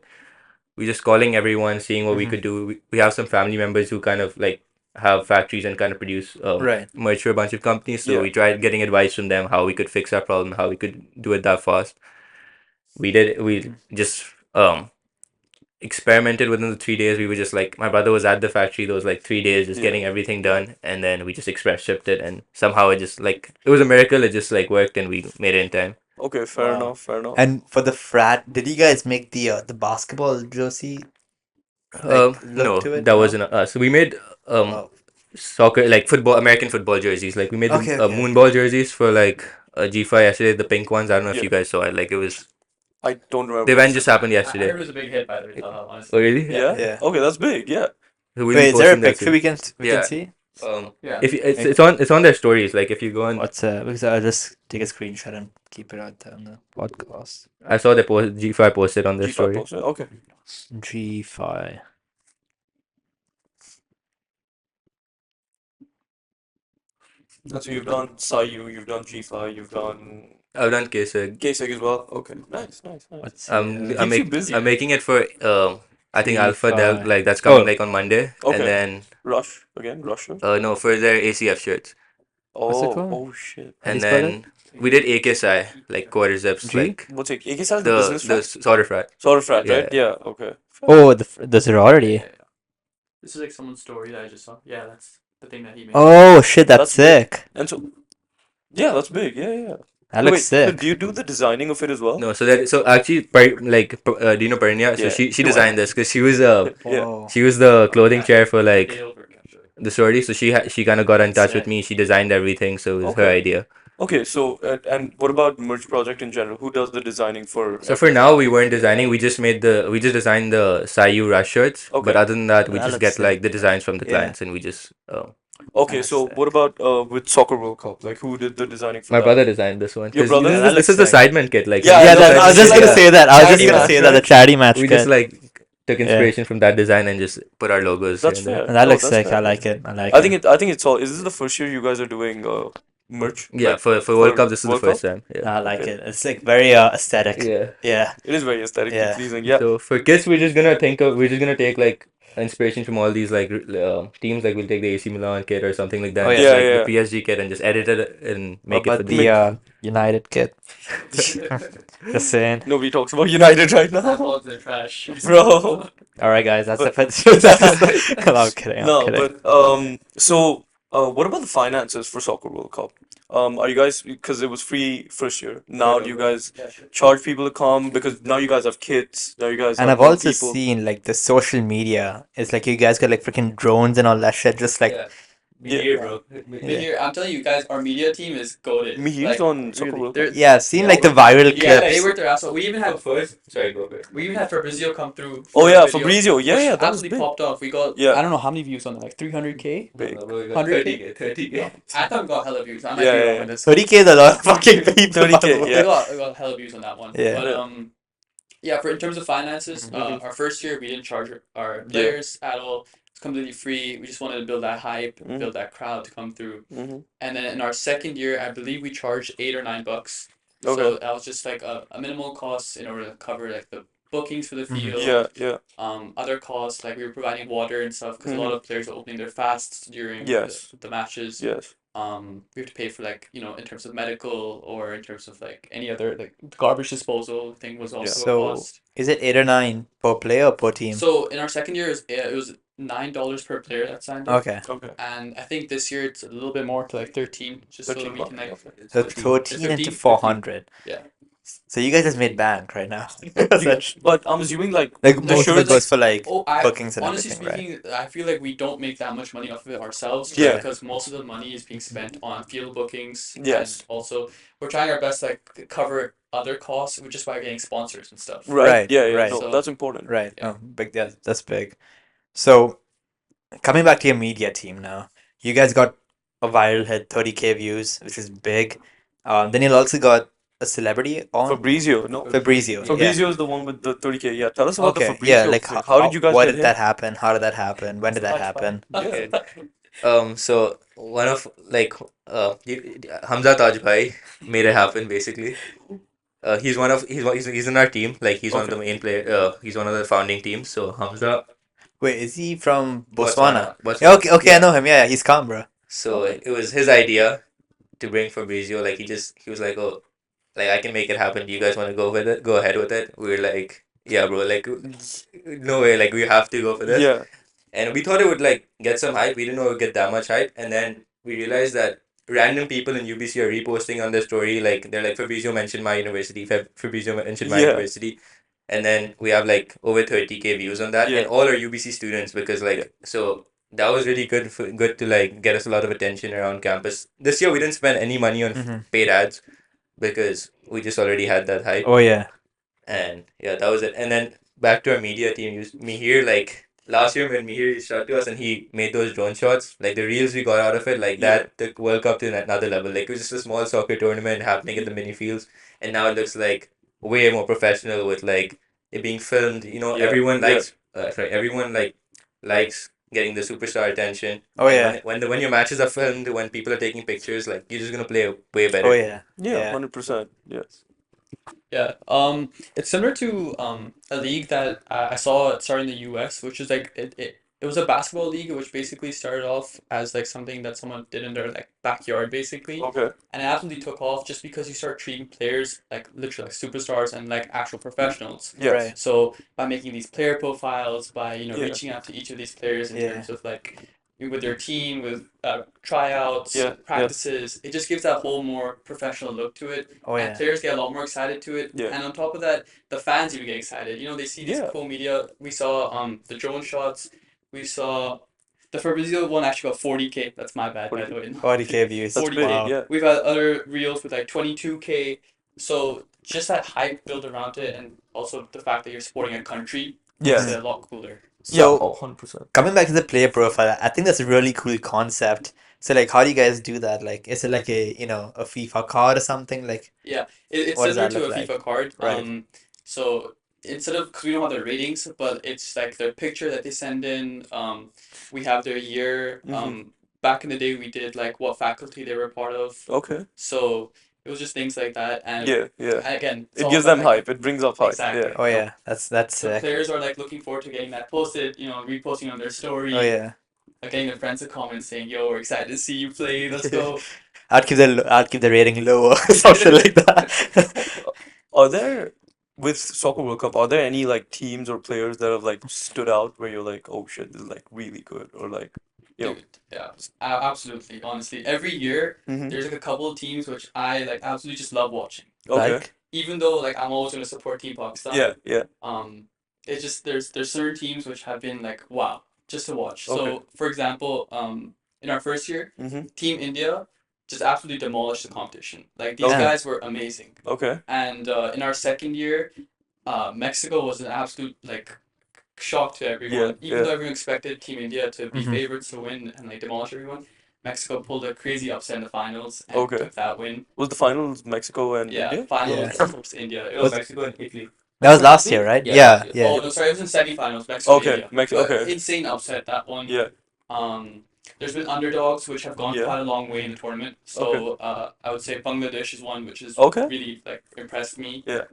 Speaker 2: we just calling everyone, seeing what we
Speaker 1: Mhm.
Speaker 2: could do. We have some family members who kind of like have factories and kind of produce
Speaker 1: Right.
Speaker 2: merch for a bunch of companies. So
Speaker 4: Yeah.
Speaker 2: we tried getting advice from them how we could fix our problem, how we could do it that fast. We just experimented within the 3 days. We were just like my brother was at the factory those like 3 days just
Speaker 4: Yeah.
Speaker 2: getting everything done, and then we just express shipped it, and somehow it just like it was a miracle. It just like worked and we made it in time.
Speaker 4: Okay. Fair
Speaker 1: Wow.
Speaker 4: enough. Fair enough.
Speaker 1: And for the frat, did you guys make the basketball jersey like look
Speaker 2: No,
Speaker 1: to it?
Speaker 2: that
Speaker 1: No?
Speaker 2: wasn't us. We made
Speaker 1: Oh.
Speaker 2: soccer like football, American football jerseys. Like we made the
Speaker 1: Okay. Okay. Okay.
Speaker 2: moonball jerseys for like G5 yesterday, the pink ones. I don't know if
Speaker 4: Yeah.
Speaker 2: you guys saw it. Like it was
Speaker 4: I don't
Speaker 2: the
Speaker 4: remember.
Speaker 2: event just happened
Speaker 3: I heard
Speaker 2: yesterday.
Speaker 3: it was a big hit by the way,
Speaker 2: Oh
Speaker 3: honestly.
Speaker 2: really?
Speaker 4: Yeah.
Speaker 1: Yeah.
Speaker 4: Okay, that's big. Yeah.
Speaker 2: So we'll be
Speaker 1: Wait, is there a
Speaker 2: posting that
Speaker 1: picture
Speaker 2: soon.
Speaker 1: we can
Speaker 2: Yeah.
Speaker 1: see?
Speaker 3: Yeah.
Speaker 2: If you,
Speaker 1: Like-
Speaker 2: it's on their stories. Like if you go on,
Speaker 1: What's because I'll just take a screenshot and keep it out there on the podcast.
Speaker 2: I saw they post G5 posted on their
Speaker 4: G5
Speaker 2: story.
Speaker 4: poster. Okay.
Speaker 1: G5.
Speaker 4: And so you've done Sayu, you've done G5, you've done
Speaker 2: I've done Keseg.
Speaker 4: K-Sig as well. Okay. Nice. Nice.
Speaker 1: Let's see.
Speaker 2: I'm
Speaker 4: Keeps you busy.
Speaker 2: I'm making it for I think Alpha Del
Speaker 1: G5.
Speaker 2: like that's coming
Speaker 1: Oh.
Speaker 2: like on Monday,
Speaker 4: Okay.
Speaker 2: and then
Speaker 4: Rush again. Rusher.
Speaker 2: no for their ACF shirts.
Speaker 1: What's it
Speaker 4: Oh,
Speaker 1: called?
Speaker 4: oh shit.
Speaker 1: How do you
Speaker 2: And
Speaker 1: spell it?
Speaker 2: then we did AKSI, like quadriceps,
Speaker 1: G?
Speaker 2: like
Speaker 4: What's it? AK style, the business
Speaker 2: the
Speaker 4: frat?
Speaker 2: sorter frat.
Speaker 4: Sorter frat,
Speaker 2: Yeah.
Speaker 4: right? Yeah, okay.
Speaker 1: Oh, the sorority.
Speaker 3: Yeah. This is like someone's story that I just saw. Yeah, that's the thing that he made.
Speaker 1: Oh shit, that's
Speaker 4: That's big.
Speaker 1: sick.
Speaker 4: And so, yeah, that's big. Yeah, yeah.
Speaker 1: That
Speaker 4: So
Speaker 1: looks
Speaker 4: wait, so
Speaker 1: sick.
Speaker 4: do you do the designing of it as well?
Speaker 2: No, so actually, do you know Parinya? So
Speaker 4: Yeah.
Speaker 2: she
Speaker 4: No,
Speaker 2: designed this because
Speaker 4: Yeah.
Speaker 1: Whoa.
Speaker 2: she was the clothing chair for like
Speaker 3: Dale Burke, actually.
Speaker 2: the sorority. So she kind of got in touch with
Speaker 3: Sick.
Speaker 2: me. She designed everything, so it was her
Speaker 4: Okay.
Speaker 2: idea.
Speaker 4: Okay, so and what about merch project in general? Who does the designing for
Speaker 2: So for
Speaker 4: everything?
Speaker 2: now, we weren't designing. We just designed the Sayu Rush shirts.
Speaker 4: Okay.
Speaker 2: But other than that, we
Speaker 1: That
Speaker 2: just
Speaker 1: looks
Speaker 2: get like
Speaker 1: sick.
Speaker 2: the designs from the
Speaker 1: Yeah.
Speaker 2: clients, and we just.
Speaker 4: Okay,
Speaker 1: That's
Speaker 4: so
Speaker 1: sick.
Speaker 4: what about with Soccer World Cup? Like who did the designing for
Speaker 2: My
Speaker 4: that?
Speaker 2: brother designed this one.
Speaker 4: Your
Speaker 2: 'Cause
Speaker 4: brother?
Speaker 2: This,
Speaker 1: Yeah,
Speaker 2: is-
Speaker 1: that
Speaker 2: this
Speaker 1: looks
Speaker 2: is the
Speaker 1: sick.
Speaker 2: Sidemen kit. Like
Speaker 4: Yeah,
Speaker 1: Yeah,
Speaker 4: I know,
Speaker 1: that,
Speaker 4: this
Speaker 1: I was
Speaker 4: is
Speaker 1: just
Speaker 4: like
Speaker 1: gonna
Speaker 4: a
Speaker 1: say that. I was just
Speaker 4: charity
Speaker 1: gonna
Speaker 4: match,
Speaker 1: say that the
Speaker 4: right?
Speaker 1: charity match
Speaker 2: we
Speaker 1: kit.
Speaker 2: just like took inspiration from that design and just put our logos
Speaker 4: That's
Speaker 2: here and there.
Speaker 4: fair.
Speaker 1: And that
Speaker 4: No,
Speaker 1: looks
Speaker 4: that's
Speaker 1: sick.
Speaker 4: fair.
Speaker 1: I like it. I like
Speaker 4: I
Speaker 1: it.
Speaker 4: think I think it's all. Is this the first year you guys are doing merch?
Speaker 2: Yeah,
Speaker 4: Like,
Speaker 2: for World Cup, this is the
Speaker 4: World
Speaker 2: first
Speaker 4: Cup?
Speaker 2: time. Yeah.
Speaker 1: I like
Speaker 4: Okay.
Speaker 1: it. It's like very aesthetic.
Speaker 2: Yeah.
Speaker 1: Yeah.
Speaker 4: It is very aesthetically
Speaker 1: Yeah.
Speaker 4: pleasing. Yeah.
Speaker 2: So for kids, we're just gonna take like inspiration from all these like teams. Like we'll take the AC Milan kit or something like that.
Speaker 1: Oh,
Speaker 2: and
Speaker 1: yeah.
Speaker 2: just,
Speaker 4: Yeah,
Speaker 2: like
Speaker 4: yeah.
Speaker 2: the PSG kit and just edit it and
Speaker 1: What
Speaker 2: make it for
Speaker 1: about
Speaker 2: the.
Speaker 1: the United kit? Just saying.
Speaker 4: Nobody talks about United right now,
Speaker 3: Apples are trash.
Speaker 4: bro.
Speaker 1: All right, guys. That's
Speaker 4: But-
Speaker 1: it for this episode. No, I'm kidding. I'm
Speaker 4: No,
Speaker 1: kidding.
Speaker 4: but so what about the finances for Soccer World Cup? Are you guys, because it was free first year? Now do you guys charge people to come because now you guys have kids? Now you guys
Speaker 1: And
Speaker 4: have
Speaker 1: I've
Speaker 4: more
Speaker 1: also
Speaker 4: people.
Speaker 1: seen like the social media. It's like you guys got like freaking drones and all that shit. Just like
Speaker 4: Yeah.
Speaker 2: here, bro.
Speaker 3: Here, I'm telling you guys, our media team is goated.
Speaker 4: Mihir's
Speaker 3: Like,
Speaker 4: on Soccer
Speaker 3: really,
Speaker 4: World
Speaker 3: they're-
Speaker 4: Cup.
Speaker 1: yeah, I've seen
Speaker 3: Yeah,
Speaker 1: like the
Speaker 3: we're-
Speaker 1: viral
Speaker 3: Yeah, they
Speaker 1: clips.
Speaker 3: worked their ass off. We even had
Speaker 2: Sorry, go ahead.
Speaker 3: We even had Fabrizio come through.
Speaker 4: Oh
Speaker 3: for
Speaker 4: yeah,
Speaker 3: a video,
Speaker 4: Fabrizio. Yeah,
Speaker 3: which
Speaker 4: yeah, that was
Speaker 3: absolutely
Speaker 4: big.
Speaker 3: popped off. We got
Speaker 4: Yeah.
Speaker 3: I don't know how many views on that, like 300K.
Speaker 4: Big.
Speaker 3: 100K?
Speaker 2: 30K.
Speaker 3: I thought we got hella views. I might
Speaker 4: Yeah,
Speaker 3: be
Speaker 4: yeah,
Speaker 3: wrong
Speaker 4: yeah.
Speaker 3: on this.
Speaker 1: 30K is a lot of fucking people.
Speaker 4: 30K,
Speaker 1: by the way.
Speaker 4: yeah.
Speaker 3: We got hella views on that one.
Speaker 1: Yeah.
Speaker 3: But yeah, for in terms of finances,
Speaker 4: Mhm.
Speaker 3: our first year we didn't charge our
Speaker 4: Yeah.
Speaker 3: players at all. It's completely free. We just wanted to build that hype,
Speaker 4: Mhm.
Speaker 3: build that crowd to come through.
Speaker 4: hmm
Speaker 3: And then in our second year, I believe we charged $8 or $9.
Speaker 4: Okay.
Speaker 3: So that was just like a minimal cost in order to cover like the bookings for the
Speaker 1: Mhm.
Speaker 3: field.
Speaker 4: Yeah, yeah.
Speaker 3: Other costs like we were providing water and stuff because a lot of players were opening their fasts during
Speaker 4: Yes.
Speaker 3: the matches.
Speaker 4: Yes.
Speaker 3: We have to pay for like in terms of medical or in terms of like any other like garbage disposal thing was also
Speaker 1: So-
Speaker 3: a cost.
Speaker 1: Is it 8 or 9 per player or per team?
Speaker 3: So in our second year, it was $9 per player that signed up.
Speaker 1: Okay.
Speaker 4: Okay.
Speaker 3: And I think this year it's a little bit more to like 13, just so that
Speaker 4: 13
Speaker 3: we can like.
Speaker 4: bucks,
Speaker 1: So
Speaker 3: 13.
Speaker 1: 13 into
Speaker 3: 15.
Speaker 1: 400.
Speaker 3: Yeah.
Speaker 1: So you guys just made bank right now.
Speaker 4: But I'm assuming like
Speaker 1: Like
Speaker 4: the
Speaker 1: most of it
Speaker 4: shirts.
Speaker 1: goes for like
Speaker 3: Oh,
Speaker 1: bookings and
Speaker 3: honestly
Speaker 1: everything, right?
Speaker 3: speaking, I feel like we don't make that much money off of it ourselves.
Speaker 4: Yeah.
Speaker 3: Because most of the money is being spent on field bookings.
Speaker 4: Yes.
Speaker 3: And also, we're trying our best to like cover other costs, just by getting sponsors and stuff.
Speaker 4: Right. Yeah. Yeah.
Speaker 1: right.
Speaker 4: No,
Speaker 3: So-
Speaker 4: that's important.
Speaker 1: Right.
Speaker 3: Yeah.
Speaker 1: No, big. That's big. So, coming back to your media team now, you guys got a viral hit, 30K views, which is big. Then you also got a celebrity on
Speaker 4: Fabrizio. No.
Speaker 1: Fabrizio.
Speaker 4: Fabrizio is the one with the 30K. Yeah. Tell us
Speaker 1: Yeah.
Speaker 4: about the
Speaker 1: Okay.
Speaker 4: Fabrizio.
Speaker 1: Yeah. Like
Speaker 4: thing. How did you guys
Speaker 1: What
Speaker 4: get
Speaker 1: did
Speaker 4: him?
Speaker 1: that happen? How did that happen? When did that happen?
Speaker 2: So one of like Hamza Taj Bhai made it happen basically. He's he's in our team. Like he's one of the main player. He's one of the founding teams. So Hamza.
Speaker 1: Wait, is he from Botswana?
Speaker 2: Botswana.
Speaker 1: Yeah, okay, I know him. Yeah, he's calm, bro.
Speaker 2: So it was his idea to bring Fabrizio. Like he was like, oh, like I can make it happen. Do you guys want to go with it? Go ahead with it. We were like, yeah, bro. Like no way. Like we have to go for this.
Speaker 4: Yeah.
Speaker 2: And we thought it would like get some hype. We didn't know it would get that much hype. And then we realized that random people in UBC are reposting on their story. Like they're like Fabrizio mentioned my university. Fabrizio mentioned my
Speaker 4: Yeah.
Speaker 2: university. And then we have like over 30K views on that.
Speaker 4: Yeah.
Speaker 2: And all are UBC students because like so that was really good to like get us a lot of attention around campus. This year we didn't spend any money on
Speaker 1: Mhm.
Speaker 2: paid ads because we just already had that hype.
Speaker 1: Oh yeah.
Speaker 2: And yeah, that was it. And then back to our media team, Mihir, like last year when Mihir reached out to us and he made those drone shots, like the reels we got out of it, like that took World Cup to another level. Like it was just a small soccer tournament happening at the mini fields, and now it looks like way more professional with like it being filmed. You know,
Speaker 4: Yeah,
Speaker 2: everyone
Speaker 4: yeah.
Speaker 2: likes, everyone like likes getting the superstar attention.
Speaker 1: Oh
Speaker 2: And
Speaker 1: yeah.
Speaker 2: when your matches are filmed, when people are taking pictures, like you're just gonna play way better.
Speaker 1: Oh yeah.
Speaker 4: Yeah.
Speaker 1: Yeah.
Speaker 4: 100%. Yes.
Speaker 3: Yeah. It's similar to a league that I saw start in the US, which is like it was a basketball league which basically started off as like something that someone did in their like backyard basically,
Speaker 4: Okay.
Speaker 3: and it absolutely took off just because you start treating players like literally like superstars and like actual professionals.
Speaker 4: Yes.
Speaker 1: Right.
Speaker 3: So by making these player profiles, by
Speaker 4: Yeah.
Speaker 3: reaching out to each of these players in
Speaker 1: Yeah.
Speaker 3: terms of like with their team, with tryouts,
Speaker 4: Yeah, yeah.
Speaker 3: practices, it just gives that whole more professional look to it,
Speaker 1: Oh
Speaker 3: and
Speaker 1: yeah.
Speaker 3: players get a lot more excited to it.
Speaker 4: Yeah.
Speaker 3: And on top of that, the fans even get excited. You know, they see these
Speaker 4: Yeah.
Speaker 3: cool media. We saw the drone shots. We saw the Fabrizio one actually got 40K. That's my bad, by the way.
Speaker 1: 40K views.
Speaker 4: That's
Speaker 3: 40K.
Speaker 4: big.
Speaker 1: Wow.
Speaker 4: Yeah.
Speaker 3: We've had other reels with like 22K. So just that hype built around it, and also the fact that you're supporting a country makes
Speaker 4: Yeah.
Speaker 3: it a lot cooler.
Speaker 4: Yeah.
Speaker 1: So
Speaker 4: 100%.
Speaker 1: coming back to the player profile, I think that's a really cool concept. So like, how do you guys do that? Like, is it like a a FIFA card or something? Like,
Speaker 3: It's
Speaker 1: what does
Speaker 3: similar
Speaker 1: that
Speaker 3: to a
Speaker 1: look like?
Speaker 3: FIFA card.
Speaker 1: Right.
Speaker 3: So instead of because we don't have their ratings, but it's like their picture that they send in. We have their year. Back in the day, we did like what faculty they were part of.
Speaker 4: Okay.
Speaker 3: So it was just things like that, and
Speaker 4: Yeah. Yeah.
Speaker 3: again, it's
Speaker 4: It
Speaker 3: all
Speaker 4: gives
Speaker 3: about,
Speaker 4: them
Speaker 3: like,
Speaker 4: hype. It brings up hype.
Speaker 3: Exactly.
Speaker 4: Yeah.
Speaker 1: Oh yeah, that's
Speaker 3: the
Speaker 1: sick.
Speaker 3: players are like looking forward to getting that posted. Reposting on their story.
Speaker 1: Oh yeah.
Speaker 3: Like getting their friends to comment saying, "Yo, we're excited to see you play. Let's go."
Speaker 1: I'd keep the rating lower, something like that.
Speaker 4: Are there with Soccer World Cup, are there any like teams or players that have like stood out where you're like, oh shit, this is like really good, or like,
Speaker 3: Dude, yeah, absolutely. Honestly, every year there's like a couple of teams which I like absolutely just love watching.
Speaker 4: okay,
Speaker 1: Like,
Speaker 3: Even though like I'm always gonna support Team Pakistan.
Speaker 4: yeah, yeah,
Speaker 3: It's just there's certain teams which have been like wow just to watch.
Speaker 4: Okay.
Speaker 3: So for example, in our first year,
Speaker 4: Mhm.
Speaker 3: Team India just absolutely demolished the competition. Like these
Speaker 1: Okay.
Speaker 3: guys were amazing.
Speaker 4: okay,
Speaker 3: And in our second year, Mexico was an absolute like shock to everyone.
Speaker 4: Yeah,
Speaker 3: Even
Speaker 4: yeah.
Speaker 3: though everyone expected Team India to be
Speaker 1: Mhm.
Speaker 3: favorites to win and like demolish everyone, Mexico pulled a crazy upset in the finals and
Speaker 4: Okay.
Speaker 3: took that win.
Speaker 4: Was the finals Mexico and
Speaker 3: Yeah,
Speaker 4: India?
Speaker 3: finals
Speaker 1: Yeah.
Speaker 3: versus India. It
Speaker 2: No,
Speaker 3: was
Speaker 2: Mexico and Italy.
Speaker 1: that was last year, right?
Speaker 2: Yeah,
Speaker 1: Yeah,
Speaker 2: last year.
Speaker 1: yeah.
Speaker 3: Oh no, sorry, it was in semifinals. Mexico and
Speaker 4: Okay,
Speaker 3: India.
Speaker 4: Mexico.
Speaker 3: But
Speaker 4: Okay,
Speaker 3: insane upset that one.
Speaker 4: yeah,
Speaker 3: There's been underdogs which have gone
Speaker 4: Yeah.
Speaker 3: quite a long way in the tournament. So I would say Bangladesh is one which is
Speaker 4: Okay.
Speaker 3: really like impressed me.
Speaker 4: Yeah.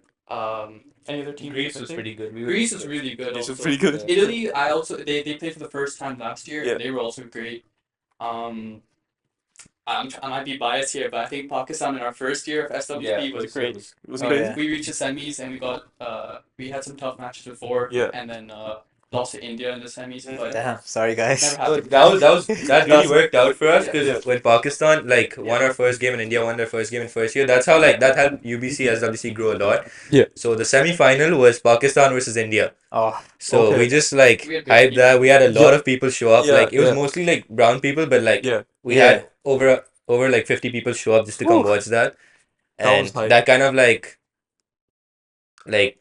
Speaker 3: Any other team?
Speaker 2: Greece was pretty good.
Speaker 3: Greece was really good.
Speaker 4: These are
Speaker 3: Also.
Speaker 4: pretty good.
Speaker 3: Italy, they played for the first time last year.
Speaker 4: Yeah.
Speaker 3: And they were also great. I might be biased here, but I think Pakistan in our first year of SWP was great.
Speaker 4: It was
Speaker 1: Oh,
Speaker 4: crazy.
Speaker 1: yeah.
Speaker 3: We reached the semis and we had some tough matches before.
Speaker 4: Yeah.
Speaker 3: And then lost to India in the semis, but
Speaker 1: Damn, sorry guys.
Speaker 3: never
Speaker 2: Oh,
Speaker 3: happened.
Speaker 2: that really worked out for us
Speaker 3: Yeah.
Speaker 2: because when Pakistan won our first game and India won their first game in first year, that's how like that helped UBC SWC grow a lot.
Speaker 4: Yeah.
Speaker 2: So the semi-final was Pakistan versus India.
Speaker 1: Oh,
Speaker 2: So
Speaker 4: Okay.
Speaker 2: we just like
Speaker 3: We had big
Speaker 2: hyped that. We had a lot
Speaker 4: Yeah.
Speaker 2: of people show up.
Speaker 4: Yeah,
Speaker 2: Like it was
Speaker 4: yeah.
Speaker 2: mostly like brown people, but like
Speaker 4: Yeah.
Speaker 2: we
Speaker 1: Yeah.
Speaker 2: had over like 50 people show up just to come
Speaker 4: Whew.
Speaker 2: watch that.
Speaker 4: That
Speaker 2: And
Speaker 4: was hype.
Speaker 2: that kind of like made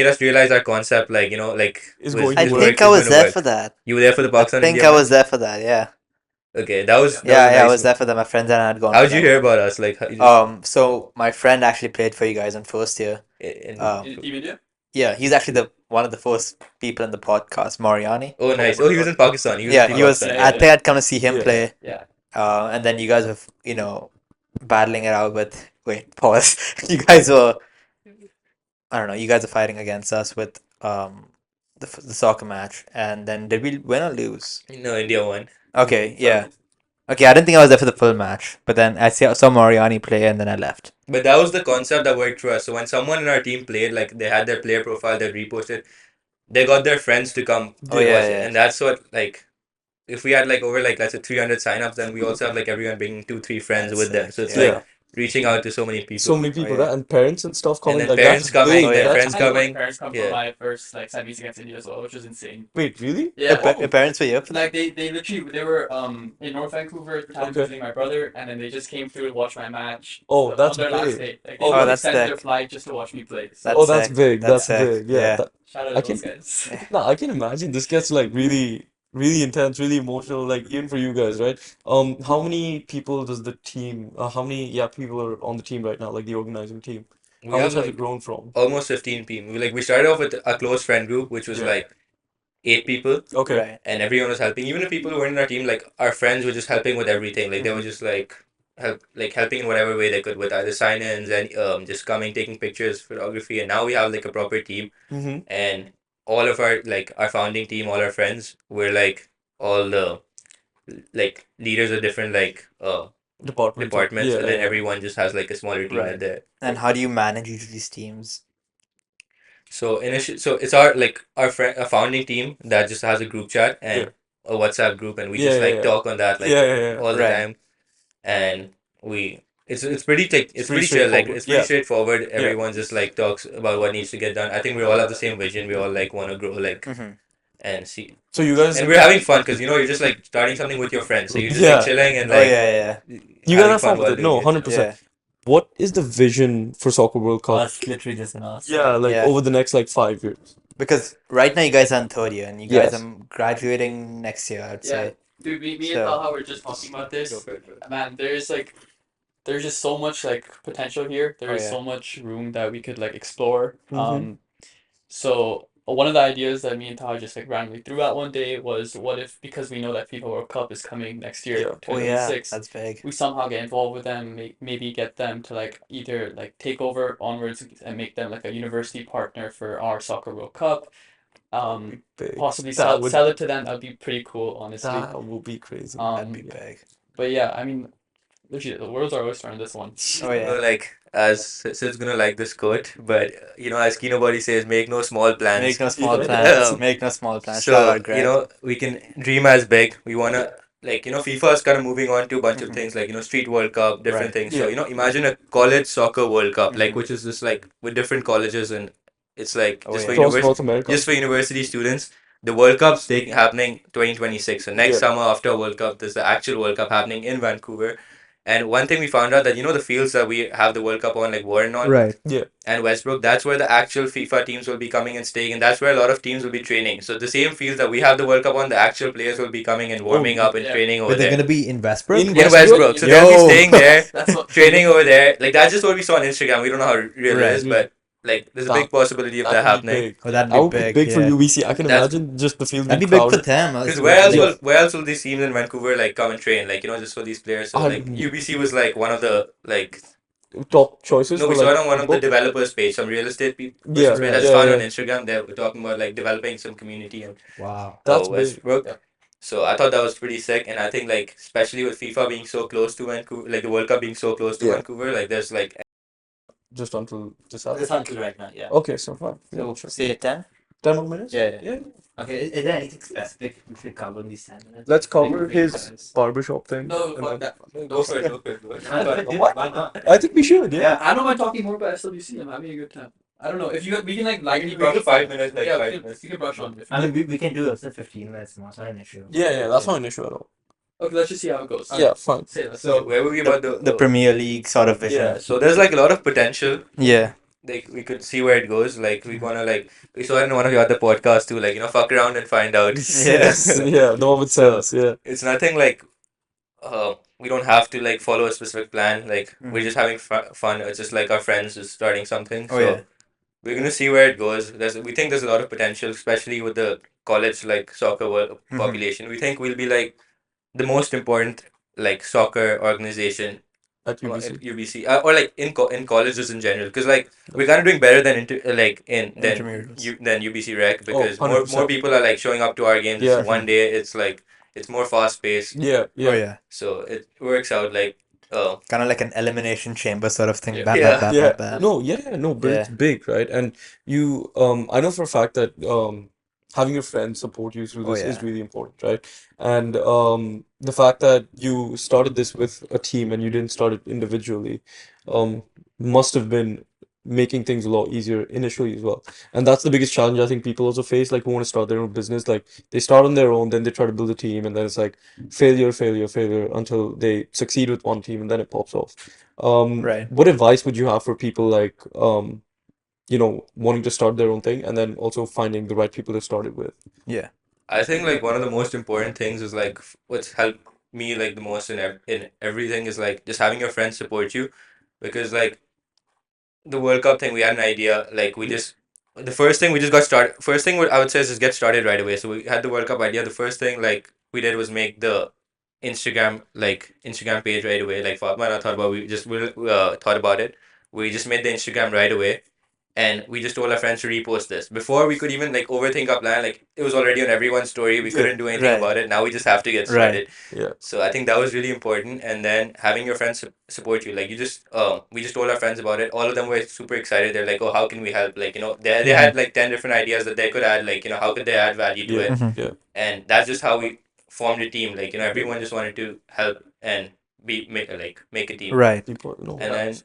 Speaker 2: us realize our concept like
Speaker 4: Is
Speaker 2: was-
Speaker 4: going
Speaker 1: I
Speaker 4: to
Speaker 2: is
Speaker 4: work.
Speaker 1: think
Speaker 2: work-
Speaker 1: I
Speaker 2: is
Speaker 1: was
Speaker 2: gonna
Speaker 1: there
Speaker 2: work.
Speaker 1: for that.
Speaker 2: You were there for the
Speaker 1: I
Speaker 2: Pakistan
Speaker 1: think
Speaker 2: India
Speaker 1: I
Speaker 2: match?
Speaker 1: was there for that. Yeah.
Speaker 2: Okay, that was
Speaker 1: Yeah,
Speaker 2: a
Speaker 1: yeah. I
Speaker 2: nice
Speaker 1: was
Speaker 2: one.
Speaker 1: there for that. My friends and I had gone.
Speaker 2: How'd
Speaker 1: for
Speaker 2: you
Speaker 1: that.
Speaker 2: hear about us? Like,
Speaker 1: So my friend actually played for you guys in first year.
Speaker 2: in-
Speaker 3: In Team India?
Speaker 1: Yeah, he's actually the one of the first people in the podcast, Mariani.
Speaker 2: oh, nice. Oh, he was in Pakistan. He was
Speaker 1: Yeah,
Speaker 2: in
Speaker 1: he was.
Speaker 2: Pakistan.
Speaker 3: Yeah,
Speaker 1: I think I'd come to see him
Speaker 4: Yeah.
Speaker 1: play.
Speaker 3: Yeah.
Speaker 1: And then you guys were, battling it out with. Wait, pause. You guys were. I don't know. You guys are fighting against us with the soccer match, and then did we win or lose?
Speaker 2: No, India won.
Speaker 1: Okay, yeah. Okay, I didn't think I was there for the full match, but then I saw Mariani play, and then I left.
Speaker 2: But that was the concept that worked for us. So when someone in our team played, like they had their player profile, they reposted, they got their friends to come
Speaker 1: Oh,
Speaker 2: watch
Speaker 1: yeah,
Speaker 2: it.
Speaker 1: yeah.
Speaker 2: And that's what like if we had like over like let's say 300 signups, then we also have like everyone bringing 2-3 friends
Speaker 1: That's
Speaker 2: with them.
Speaker 1: sick,
Speaker 2: So it's
Speaker 1: yeah.
Speaker 2: like reaching out to so many people.
Speaker 4: So many people,
Speaker 1: yeah.
Speaker 4: right? And parents and stuff coming.
Speaker 2: then
Speaker 4: like
Speaker 2: parents
Speaker 4: that's
Speaker 2: coming,
Speaker 4: big.
Speaker 1: then
Speaker 4: That's
Speaker 2: friends
Speaker 3: I had
Speaker 2: coming.
Speaker 3: parents come
Speaker 2: Yeah.
Speaker 3: for my first like semis against India as well, which was insane.
Speaker 4: Wait, really?
Speaker 3: Yeah.
Speaker 1: Your parents were here for that?
Speaker 3: Like they literally they were in North Vancouver at the time
Speaker 4: Okay.
Speaker 3: visiting my brother, and then they just came through to watch my match.
Speaker 4: Oh,
Speaker 3: on
Speaker 4: that's
Speaker 3: their last
Speaker 4: big.
Speaker 3: day. Like,
Speaker 4: Oh,
Speaker 3: they
Speaker 1: that's
Speaker 3: extended
Speaker 1: sick.
Speaker 3: their flight just to watch me play. So
Speaker 1: That's
Speaker 4: Oh, that's
Speaker 1: sick.
Speaker 4: big.
Speaker 1: That's
Speaker 4: That's
Speaker 1: sick.
Speaker 4: big. Yeah.
Speaker 1: Yeah.
Speaker 4: That-
Speaker 3: shout out
Speaker 4: I
Speaker 3: to those
Speaker 4: can-
Speaker 3: guys.
Speaker 4: No, I can imagine this gets like really, really intense, really emotional, like even for you guys, right? How many people does the team, how many, people are on the team right now, like the organizing team?
Speaker 2: We
Speaker 4: How
Speaker 2: have
Speaker 4: much has
Speaker 2: like
Speaker 4: it grown from?
Speaker 2: almost 15 people. We started off with a close friend group, which was
Speaker 4: Yeah.
Speaker 2: like 8 people.
Speaker 4: Okay.
Speaker 1: Right.
Speaker 2: And everyone was helping. Even the people who weren't in our team, like our friends were just helping with everything. Like they were just helping in whatever way they could with either sign-ins and just coming, taking pictures, photography. And now we have like a proper team.
Speaker 4: Mm-hmm.
Speaker 2: And all of our founding team, all our friends, we're like all the like leaders of different departments, and then everyone just has like a smaller team
Speaker 1: Right.
Speaker 2: at there.
Speaker 1: And how do you manage each of these teams?
Speaker 2: So so it's our founding team that just has a group chat and a WhatsApp group, and we just like talk on that all the
Speaker 1: Right.
Speaker 2: time, and we it's pretty like it's
Speaker 4: pretty
Speaker 2: pretty chill, like
Speaker 4: straightforward.
Speaker 2: it's pretty
Speaker 4: Yeah.
Speaker 2: straightforward. Everyone just like talks about what needs to get done. I think we all have the same vision. We all like want to grow
Speaker 1: Mm-hmm.
Speaker 2: and see,
Speaker 4: So you guys,
Speaker 2: and we're having fun because you're just like starting something with your friends, so you're just
Speaker 4: Yeah.
Speaker 2: like chilling and
Speaker 1: Oh
Speaker 2: like
Speaker 1: yeah,
Speaker 4: you guys
Speaker 2: having
Speaker 4: have fun with
Speaker 2: while
Speaker 4: it.
Speaker 2: doing
Speaker 4: No,
Speaker 2: it.
Speaker 4: 100%.
Speaker 1: yeah.
Speaker 4: What is the vision for Soccer World Cup?
Speaker 1: Us literally just an us.
Speaker 4: Yeah, like
Speaker 1: Yeah.
Speaker 4: over the next like 5 years.
Speaker 1: Because right now you guys are in third year and you guys
Speaker 4: Yes.
Speaker 1: are graduating next year, I'd
Speaker 3: Yeah,
Speaker 1: say.
Speaker 3: dude, me and
Speaker 1: So-
Speaker 3: Talha were just talking about this. Man, there's just so much like potential here. There's
Speaker 1: yeah.
Speaker 3: so much room that we could like explore.
Speaker 4: Mhm.
Speaker 3: So one of the ideas that me and Talha just like randomly threw out one day was, what if, because we know that FIFA World Cup is coming next year,
Speaker 4: Yeah.
Speaker 1: Oh yeah,
Speaker 3: 2026,
Speaker 1: that's big.
Speaker 3: we somehow get involved with them, maybe get them to like either like take over onwards and make them like a university partner for our Soccer World Cup.
Speaker 4: Big.
Speaker 3: Possibly
Speaker 4: That
Speaker 3: sell
Speaker 4: would-
Speaker 3: sell it to them. That'd be pretty cool, honestly.
Speaker 4: That will be crazy.
Speaker 1: That'd be
Speaker 3: Yeah.
Speaker 1: big.
Speaker 3: But yeah, I mean, legit, the world's our oyster on this one.
Speaker 1: Oh yeah.
Speaker 2: Like as Sid's gonna like this quote, but as Kino Body says, make no small plans.
Speaker 1: Make no small
Speaker 4: Yeah.
Speaker 1: plans. Make no small plans. Shout
Speaker 2: So
Speaker 1: out, Greg.
Speaker 2: we can dream as big. We wanna FIFA is kind of moving on to a bunch of
Speaker 1: Mhm.
Speaker 2: things like Street World Cup, different
Speaker 1: Right.
Speaker 2: things. So imagine a college soccer World Cup, like which is just like with different colleges, and it's like
Speaker 1: Oh,
Speaker 2: just
Speaker 1: yeah.
Speaker 2: for
Speaker 4: Across
Speaker 2: university,
Speaker 4: North America.
Speaker 2: just for university students. The World Cup's happening 2026. So next
Speaker 4: Yeah.
Speaker 2: summer after World Cup, there's the actual World Cup happening in Vancouver. And one thing we found out that the fields that we have the World Cup on, like Warren on,
Speaker 1: Right.
Speaker 2: and Westbrook, that's where the actual FIFA teams will be coming and staying, and that's where a lot of teams will be training. So the same fields that we have the World Cup on, the actual players will be coming and warming up and
Speaker 3: yeah.
Speaker 2: training over
Speaker 1: But they're
Speaker 2: there.
Speaker 1: gonna be in Westbrook?
Speaker 4: In
Speaker 2: In Westbrook, so they'll be
Speaker 1: Yo.
Speaker 2: staying there,
Speaker 3: That's what
Speaker 2: training over there. Like that's just what we saw on Instagram. We don't know how real
Speaker 1: Right.
Speaker 2: it is, but like there's a big
Speaker 4: That-
Speaker 2: possibility of that
Speaker 4: would be
Speaker 2: happening.
Speaker 4: big.
Speaker 1: Oh, that'd
Speaker 4: That
Speaker 1: be
Speaker 4: would be
Speaker 1: big.
Speaker 4: big for
Speaker 1: yeah.
Speaker 4: UBC. I can
Speaker 2: That's-
Speaker 4: imagine just the field
Speaker 1: That'd be
Speaker 4: being
Speaker 1: big for
Speaker 4: crowded.
Speaker 1: them.
Speaker 2: Because
Speaker 1: That's-
Speaker 2: where else will these teams in Vancouver like come and train? Like just for these players. So like
Speaker 4: Um,
Speaker 2: UBC was like one of the like
Speaker 4: Top choices.
Speaker 2: no,
Speaker 4: for,
Speaker 2: we saw
Speaker 4: like,
Speaker 2: it on one of the
Speaker 4: football.
Speaker 2: developers page, some real estate people.
Speaker 4: Yeah,
Speaker 2: Page that's
Speaker 4: yeah,
Speaker 2: found
Speaker 4: yeah.
Speaker 2: on Instagram. They were talking about like developing some community and
Speaker 1: Wow.
Speaker 4: That's big.
Speaker 2: Westbrook.
Speaker 3: Yeah.
Speaker 2: So I thought that was pretty sick, and I think like especially with FIFA being so close to Vancouver, like the World Cup being so close to
Speaker 4: Yeah.
Speaker 2: Vancouver, like there's like
Speaker 4: Just until December.
Speaker 1: It's until right now, yeah.
Speaker 4: Okay, so fine.
Speaker 1: So,
Speaker 4: Yeah, sure.
Speaker 1: say 10?
Speaker 4: 10 more minutes?
Speaker 1: Yeah.
Speaker 4: Yeah.
Speaker 1: Okay, is there anything specific we should cover in these 10 minutes?
Speaker 4: Let's cover his barbershop thing.
Speaker 3: No,
Speaker 4: and
Speaker 3: fuck
Speaker 4: then-
Speaker 3: that.
Speaker 2: go for it, go for it. Go for it.
Speaker 1: Why not?
Speaker 4: I think we should, yeah.
Speaker 3: I don't mind talking more about SWC. I'm having a good time. I don't know if we can like
Speaker 2: We
Speaker 3: lightly
Speaker 2: can
Speaker 3: brush
Speaker 2: do 5 minutes, like
Speaker 3: yeah,
Speaker 2: 5
Speaker 3: we can,
Speaker 2: minutes.
Speaker 3: we can brush on.
Speaker 1: I mean, we can do it for 15 minutes more. It's not an issue.
Speaker 4: Yeah, that's not an issue at all.
Speaker 3: Okay, let's just see how it goes.
Speaker 4: Yeah, fine.
Speaker 3: Say that.
Speaker 2: So where were we about
Speaker 1: The Premier League sort of vision.
Speaker 2: yeah? So there's like a lot of potential.
Speaker 1: Yeah.
Speaker 2: Like we could see where it goes. Like we wanna we saw it in one of your other podcasts too. Like fuck around and find out.
Speaker 1: Yes.
Speaker 4: Yeah, the one with sense, yeah.
Speaker 2: It's nothing like we don't have to like follow a specific plan. Like we're just having fun. It's just like our friends just starting something.
Speaker 1: Oh,
Speaker 2: So
Speaker 1: yeah.
Speaker 2: we're gonna see where it goes. We think there's a lot of potential, especially with the college like soccer
Speaker 1: Mhm.
Speaker 2: population. We think we'll be like the most important like soccer organization
Speaker 4: At
Speaker 2: at
Speaker 4: UBC.
Speaker 2: UBC or like in colleges in general, because like we're kind of doing better than
Speaker 1: Intramurals.
Speaker 2: than UBC Rec, because more
Speaker 4: 100%.
Speaker 2: people are like showing up to our games.
Speaker 4: Yeah.
Speaker 2: One day it's more fast paced,
Speaker 4: Yeah,
Speaker 1: Oh,
Speaker 4: yeah.
Speaker 1: yeah.
Speaker 2: so it works out like
Speaker 1: Kind of like an elimination chamber sort of thing.
Speaker 3: Yeah.
Speaker 1: Bad,
Speaker 2: Yeah.
Speaker 1: bad, bad,
Speaker 4: Yeah,
Speaker 1: bad, bad.
Speaker 4: no, but it's big, right? And you, I know for a fact that having your friends support you through
Speaker 1: Oh,
Speaker 4: this is
Speaker 1: yeah.
Speaker 4: really important, right? And the fact that you started this with a team and you didn't start it individually, must have been making things a lot easier initially as well. And that's the biggest challenge I think people also face, like who want to start their own business. Like they start on their own, then they try to build a team, and then it's like failure, failure, failure until they succeed with one team and then it pops off.
Speaker 1: Right.
Speaker 4: What advice would you have for people like wanting to start their own thing and then also finding the right people to start it with?
Speaker 1: Yeah.
Speaker 2: I think like one of the most important things is like what's helped me like the most in everything is like just having your friends support you, because like the World Cup thing, we had an idea, like the first thing we just got started. First thing what I would say is just get started right away. So we had the World Cup idea. The first thing like we did was make the Instagram page right away. Like Fatma and I thought about, we thought about it. We just made the Instagram right away, and we just told our friends to repost this. Before we could even like overthink our plan, like it was already on everyone's story. We couldn't do anything
Speaker 1: Right.
Speaker 2: about it. Now we just have to get
Speaker 1: Right.
Speaker 2: started.
Speaker 4: Yeah.
Speaker 2: So I think that was really important. And then having your friends support you, like you just we just told our friends about it. All of them were super excited. They're like, oh, how can we help? Like, you know, they had like 10 different ideas that they could add. Like, you know, how could they add value to
Speaker 4: Yeah.
Speaker 2: it?
Speaker 1: Mhm.
Speaker 4: Yeah.
Speaker 2: And that's just how we formed a team. Like, you know, everyone just wanted to help and make a team.
Speaker 1: Right.
Speaker 4: People, no.
Speaker 2: And then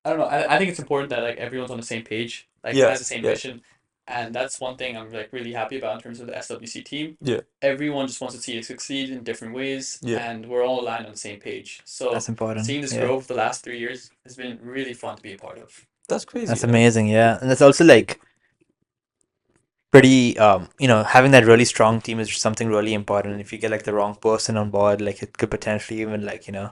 Speaker 3: I don't know. I think it's important that like everyone's on the same page, like
Speaker 4: Yeah,
Speaker 3: has the same
Speaker 4: yeah.
Speaker 3: mission, and that's one thing I'm like really happy about in terms of the SWC team.
Speaker 4: Yeah.
Speaker 3: Everyone just wants to see it succeed in different ways,
Speaker 4: Yeah.
Speaker 3: and we're all aligned on the same page. So
Speaker 1: That's important.
Speaker 3: seeing this
Speaker 1: Yeah.
Speaker 3: growth the last 3 years has been really fun to be a part of.
Speaker 4: That's crazy.
Speaker 1: That's
Speaker 4: yeah.
Speaker 1: amazing, yeah. And it's also like pretty you know, having that really strong team is something really important. If you get like the wrong person on board, like it could potentially even like, you know,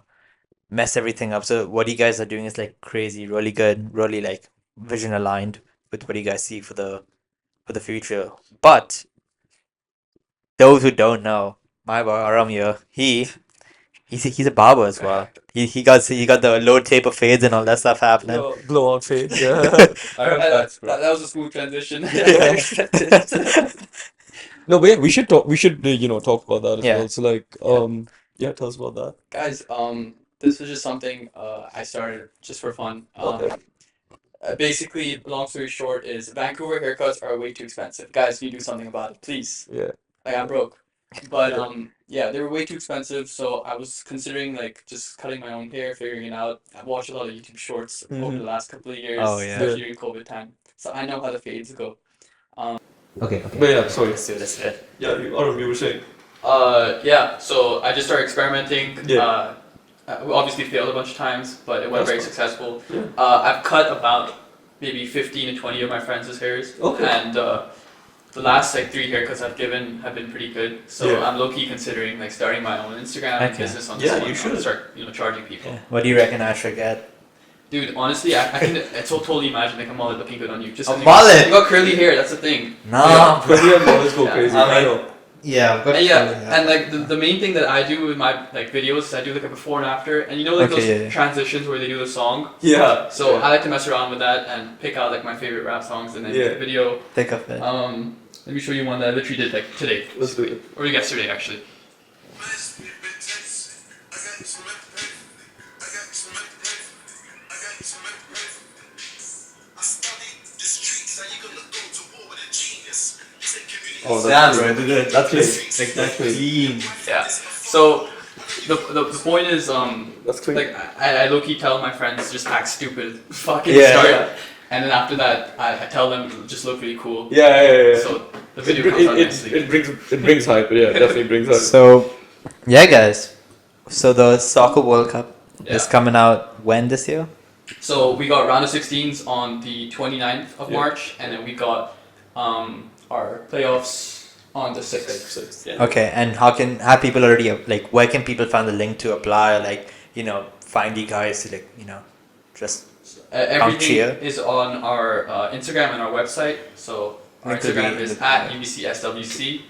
Speaker 1: mess everything up. So what you guys are doing is like crazy, really good, really like vision aligned with what you guys see for the future. But those who don't know, my boy Aram here, he's a barber as well. He got the low taper fades and all that stuff happening.
Speaker 3: So,
Speaker 4: Blowout fade. Yeah.
Speaker 3: that was a smooth transition.
Speaker 4: No, but yeah, we should talk. We should talk about that as
Speaker 1: Yeah.
Speaker 4: well. So like, yeah, tell us about that.
Speaker 3: Guys, this was just something I started just for fun.
Speaker 4: Okay.
Speaker 3: Basically, long story short, is Vancouver haircuts are way too expensive. Guys, you do something about it, please.
Speaker 4: Yeah.
Speaker 3: Like I'm broke, but yeah, they were way too expensive. So I was considering like just cutting my own hair, figuring it out. I watched a lot of YouTube shorts over the last couple of years,
Speaker 1: Oh, yeah.
Speaker 3: especially during COVID time. So I know how the fades go.
Speaker 1: Okay.
Speaker 4: But yeah, sorry.
Speaker 1: Let's do this. Yeah.
Speaker 4: Yeah, Aram, you were saying.
Speaker 3: Yeah. So I just started experimenting.
Speaker 4: Yeah.
Speaker 3: We obviously failed a bunch of times, but it went
Speaker 4: That's
Speaker 3: very
Speaker 4: fine.
Speaker 3: successful.
Speaker 4: Yeah.
Speaker 3: I've cut about maybe 15 to 20 of my friends' hairs.
Speaker 4: Okay.
Speaker 3: And the last like 3 haircuts I've given have been pretty good. So
Speaker 4: Yeah.
Speaker 3: I'm low-key considering like starting my own Instagram
Speaker 1: Okay.
Speaker 3: business on
Speaker 4: Yeah,
Speaker 3: this one.
Speaker 4: you
Speaker 3: I'm gonna
Speaker 4: should.
Speaker 3: start charging people.
Speaker 1: Yeah. What do you reckon I should get?
Speaker 3: Dude, honestly, I can totally imagine like a mullet looking good on you. Just
Speaker 1: A
Speaker 3: 'cause you
Speaker 1: mullet?
Speaker 3: got, you got curly hair, that's the thing.
Speaker 1: No.
Speaker 4: But yeah, let's go
Speaker 3: Yeah.
Speaker 4: crazy.
Speaker 1: I mean-
Speaker 4: know.
Speaker 1: Yeah. I've got
Speaker 3: And yeah, and like the main thing that I do with my like videos is I do like a before and after, and you know like
Speaker 1: Okay,
Speaker 3: those
Speaker 1: yeah, yeah.
Speaker 3: transitions where they do the song.
Speaker 4: Yeah.
Speaker 3: So I like to mess around with that and pick out like my favorite rap songs and then
Speaker 4: Yeah.
Speaker 3: make a video.
Speaker 1: Pick up it.
Speaker 3: Let me show you one that I literally did like today
Speaker 4: Let's do it.
Speaker 3: or yesterday actually.
Speaker 4: Oh,
Speaker 1: Damn,
Speaker 4: that's
Speaker 1: bro, dude,
Speaker 4: That's
Speaker 1: like
Speaker 4: That's crazy.
Speaker 1: clean.
Speaker 3: Yeah. So the point is
Speaker 4: That's crazy.
Speaker 3: like I low key tell my friends just act stupid, fucking
Speaker 1: Yeah.
Speaker 3: start, and then after that I tell them just look really cool.
Speaker 4: Yeah.
Speaker 3: So the video comes out nicely.
Speaker 4: It brings hype. Yeah, definitely brings hype.
Speaker 1: So, yeah, guys. So the Soccer World Cup is
Speaker 3: Yeah.
Speaker 1: coming out when this year?
Speaker 3: So we got round of 16s on the 29th of
Speaker 4: Yeah.
Speaker 3: March, and then we got our playoffs on the 6th. Yeah.
Speaker 1: Okay, and have people already like where can people find the link to apply or like find you guys to like just
Speaker 3: Everything
Speaker 1: cheer.
Speaker 3: is on our Instagram and our website. So our
Speaker 1: Link will be
Speaker 3: Instagram
Speaker 1: in
Speaker 3: is
Speaker 1: the-
Speaker 3: at UBCSWC. You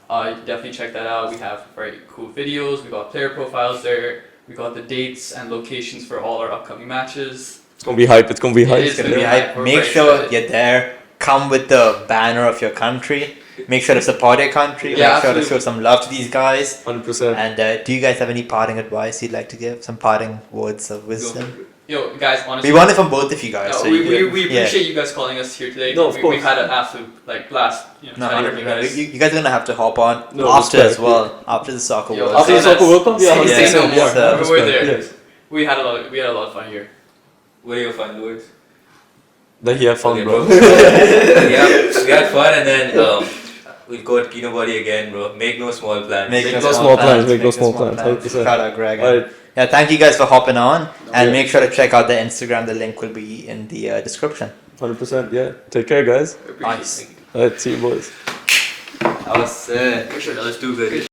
Speaker 3: can definitely check that out. We have very cool videos. We got player profiles there. We got the dates and locations for all our upcoming matches.
Speaker 4: It's gonna be hype. It's gonna be
Speaker 3: It
Speaker 4: hype.
Speaker 3: is
Speaker 1: It's gonna
Speaker 3: gonna
Speaker 1: be
Speaker 3: be
Speaker 1: hype.
Speaker 3: hype. We're
Speaker 1: Make
Speaker 3: very
Speaker 1: sure
Speaker 3: excited.
Speaker 1: you're there. Come with the banner of your country. Make sure to support your country.
Speaker 3: Yeah,
Speaker 1: Make sure
Speaker 3: absolutely.
Speaker 1: to show some love to these guys.
Speaker 4: 100%.
Speaker 1: And do you guys have any parting advice you'd like to give? Some parting words of wisdom?
Speaker 3: Yo, guys, honestly.
Speaker 1: We want it from both of you guys.
Speaker 3: No,
Speaker 1: so
Speaker 3: we
Speaker 1: you-
Speaker 3: we
Speaker 1: yeah.
Speaker 3: appreciate you guys calling us here today.
Speaker 4: No, of
Speaker 3: We've
Speaker 4: course.
Speaker 3: had an absolute like blast.
Speaker 1: No,
Speaker 3: chatting with you
Speaker 1: 100%.
Speaker 3: guys.
Speaker 1: You guys are gonna have to hop on
Speaker 4: No,
Speaker 1: after
Speaker 4: respect,
Speaker 1: as well. After the soccer
Speaker 3: Yo,
Speaker 1: World
Speaker 4: After the
Speaker 3: Say
Speaker 4: Soccer
Speaker 3: less.
Speaker 4: World Cup, yeah,
Speaker 3: Say- say
Speaker 4: 100%.
Speaker 3: no
Speaker 4: Yeah,
Speaker 3: more.
Speaker 4: respect,
Speaker 3: We're there.
Speaker 4: yes.
Speaker 3: We had a lot of fun here.
Speaker 2: what are your final words?
Speaker 4: That he had fun,
Speaker 2: Okay,
Speaker 4: bro.
Speaker 2: we had fun, and then we'll go at Kino Body again, bro. Make no small plans.
Speaker 1: Make
Speaker 4: no small plans, make no small plans, 100%.
Speaker 1: Shout out Greg.
Speaker 4: Alright.
Speaker 1: Yeah, thank you guys for hopping on, and
Speaker 4: Yeah.
Speaker 1: make sure to check out the Instagram. The link will be in the description.
Speaker 4: 100%. Yeah. Take care, guys.
Speaker 3: Appreciate
Speaker 1: Nice.
Speaker 3: it.
Speaker 4: Alright, see you boys.
Speaker 1: That was sick.
Speaker 3: For sure.
Speaker 2: That was too good.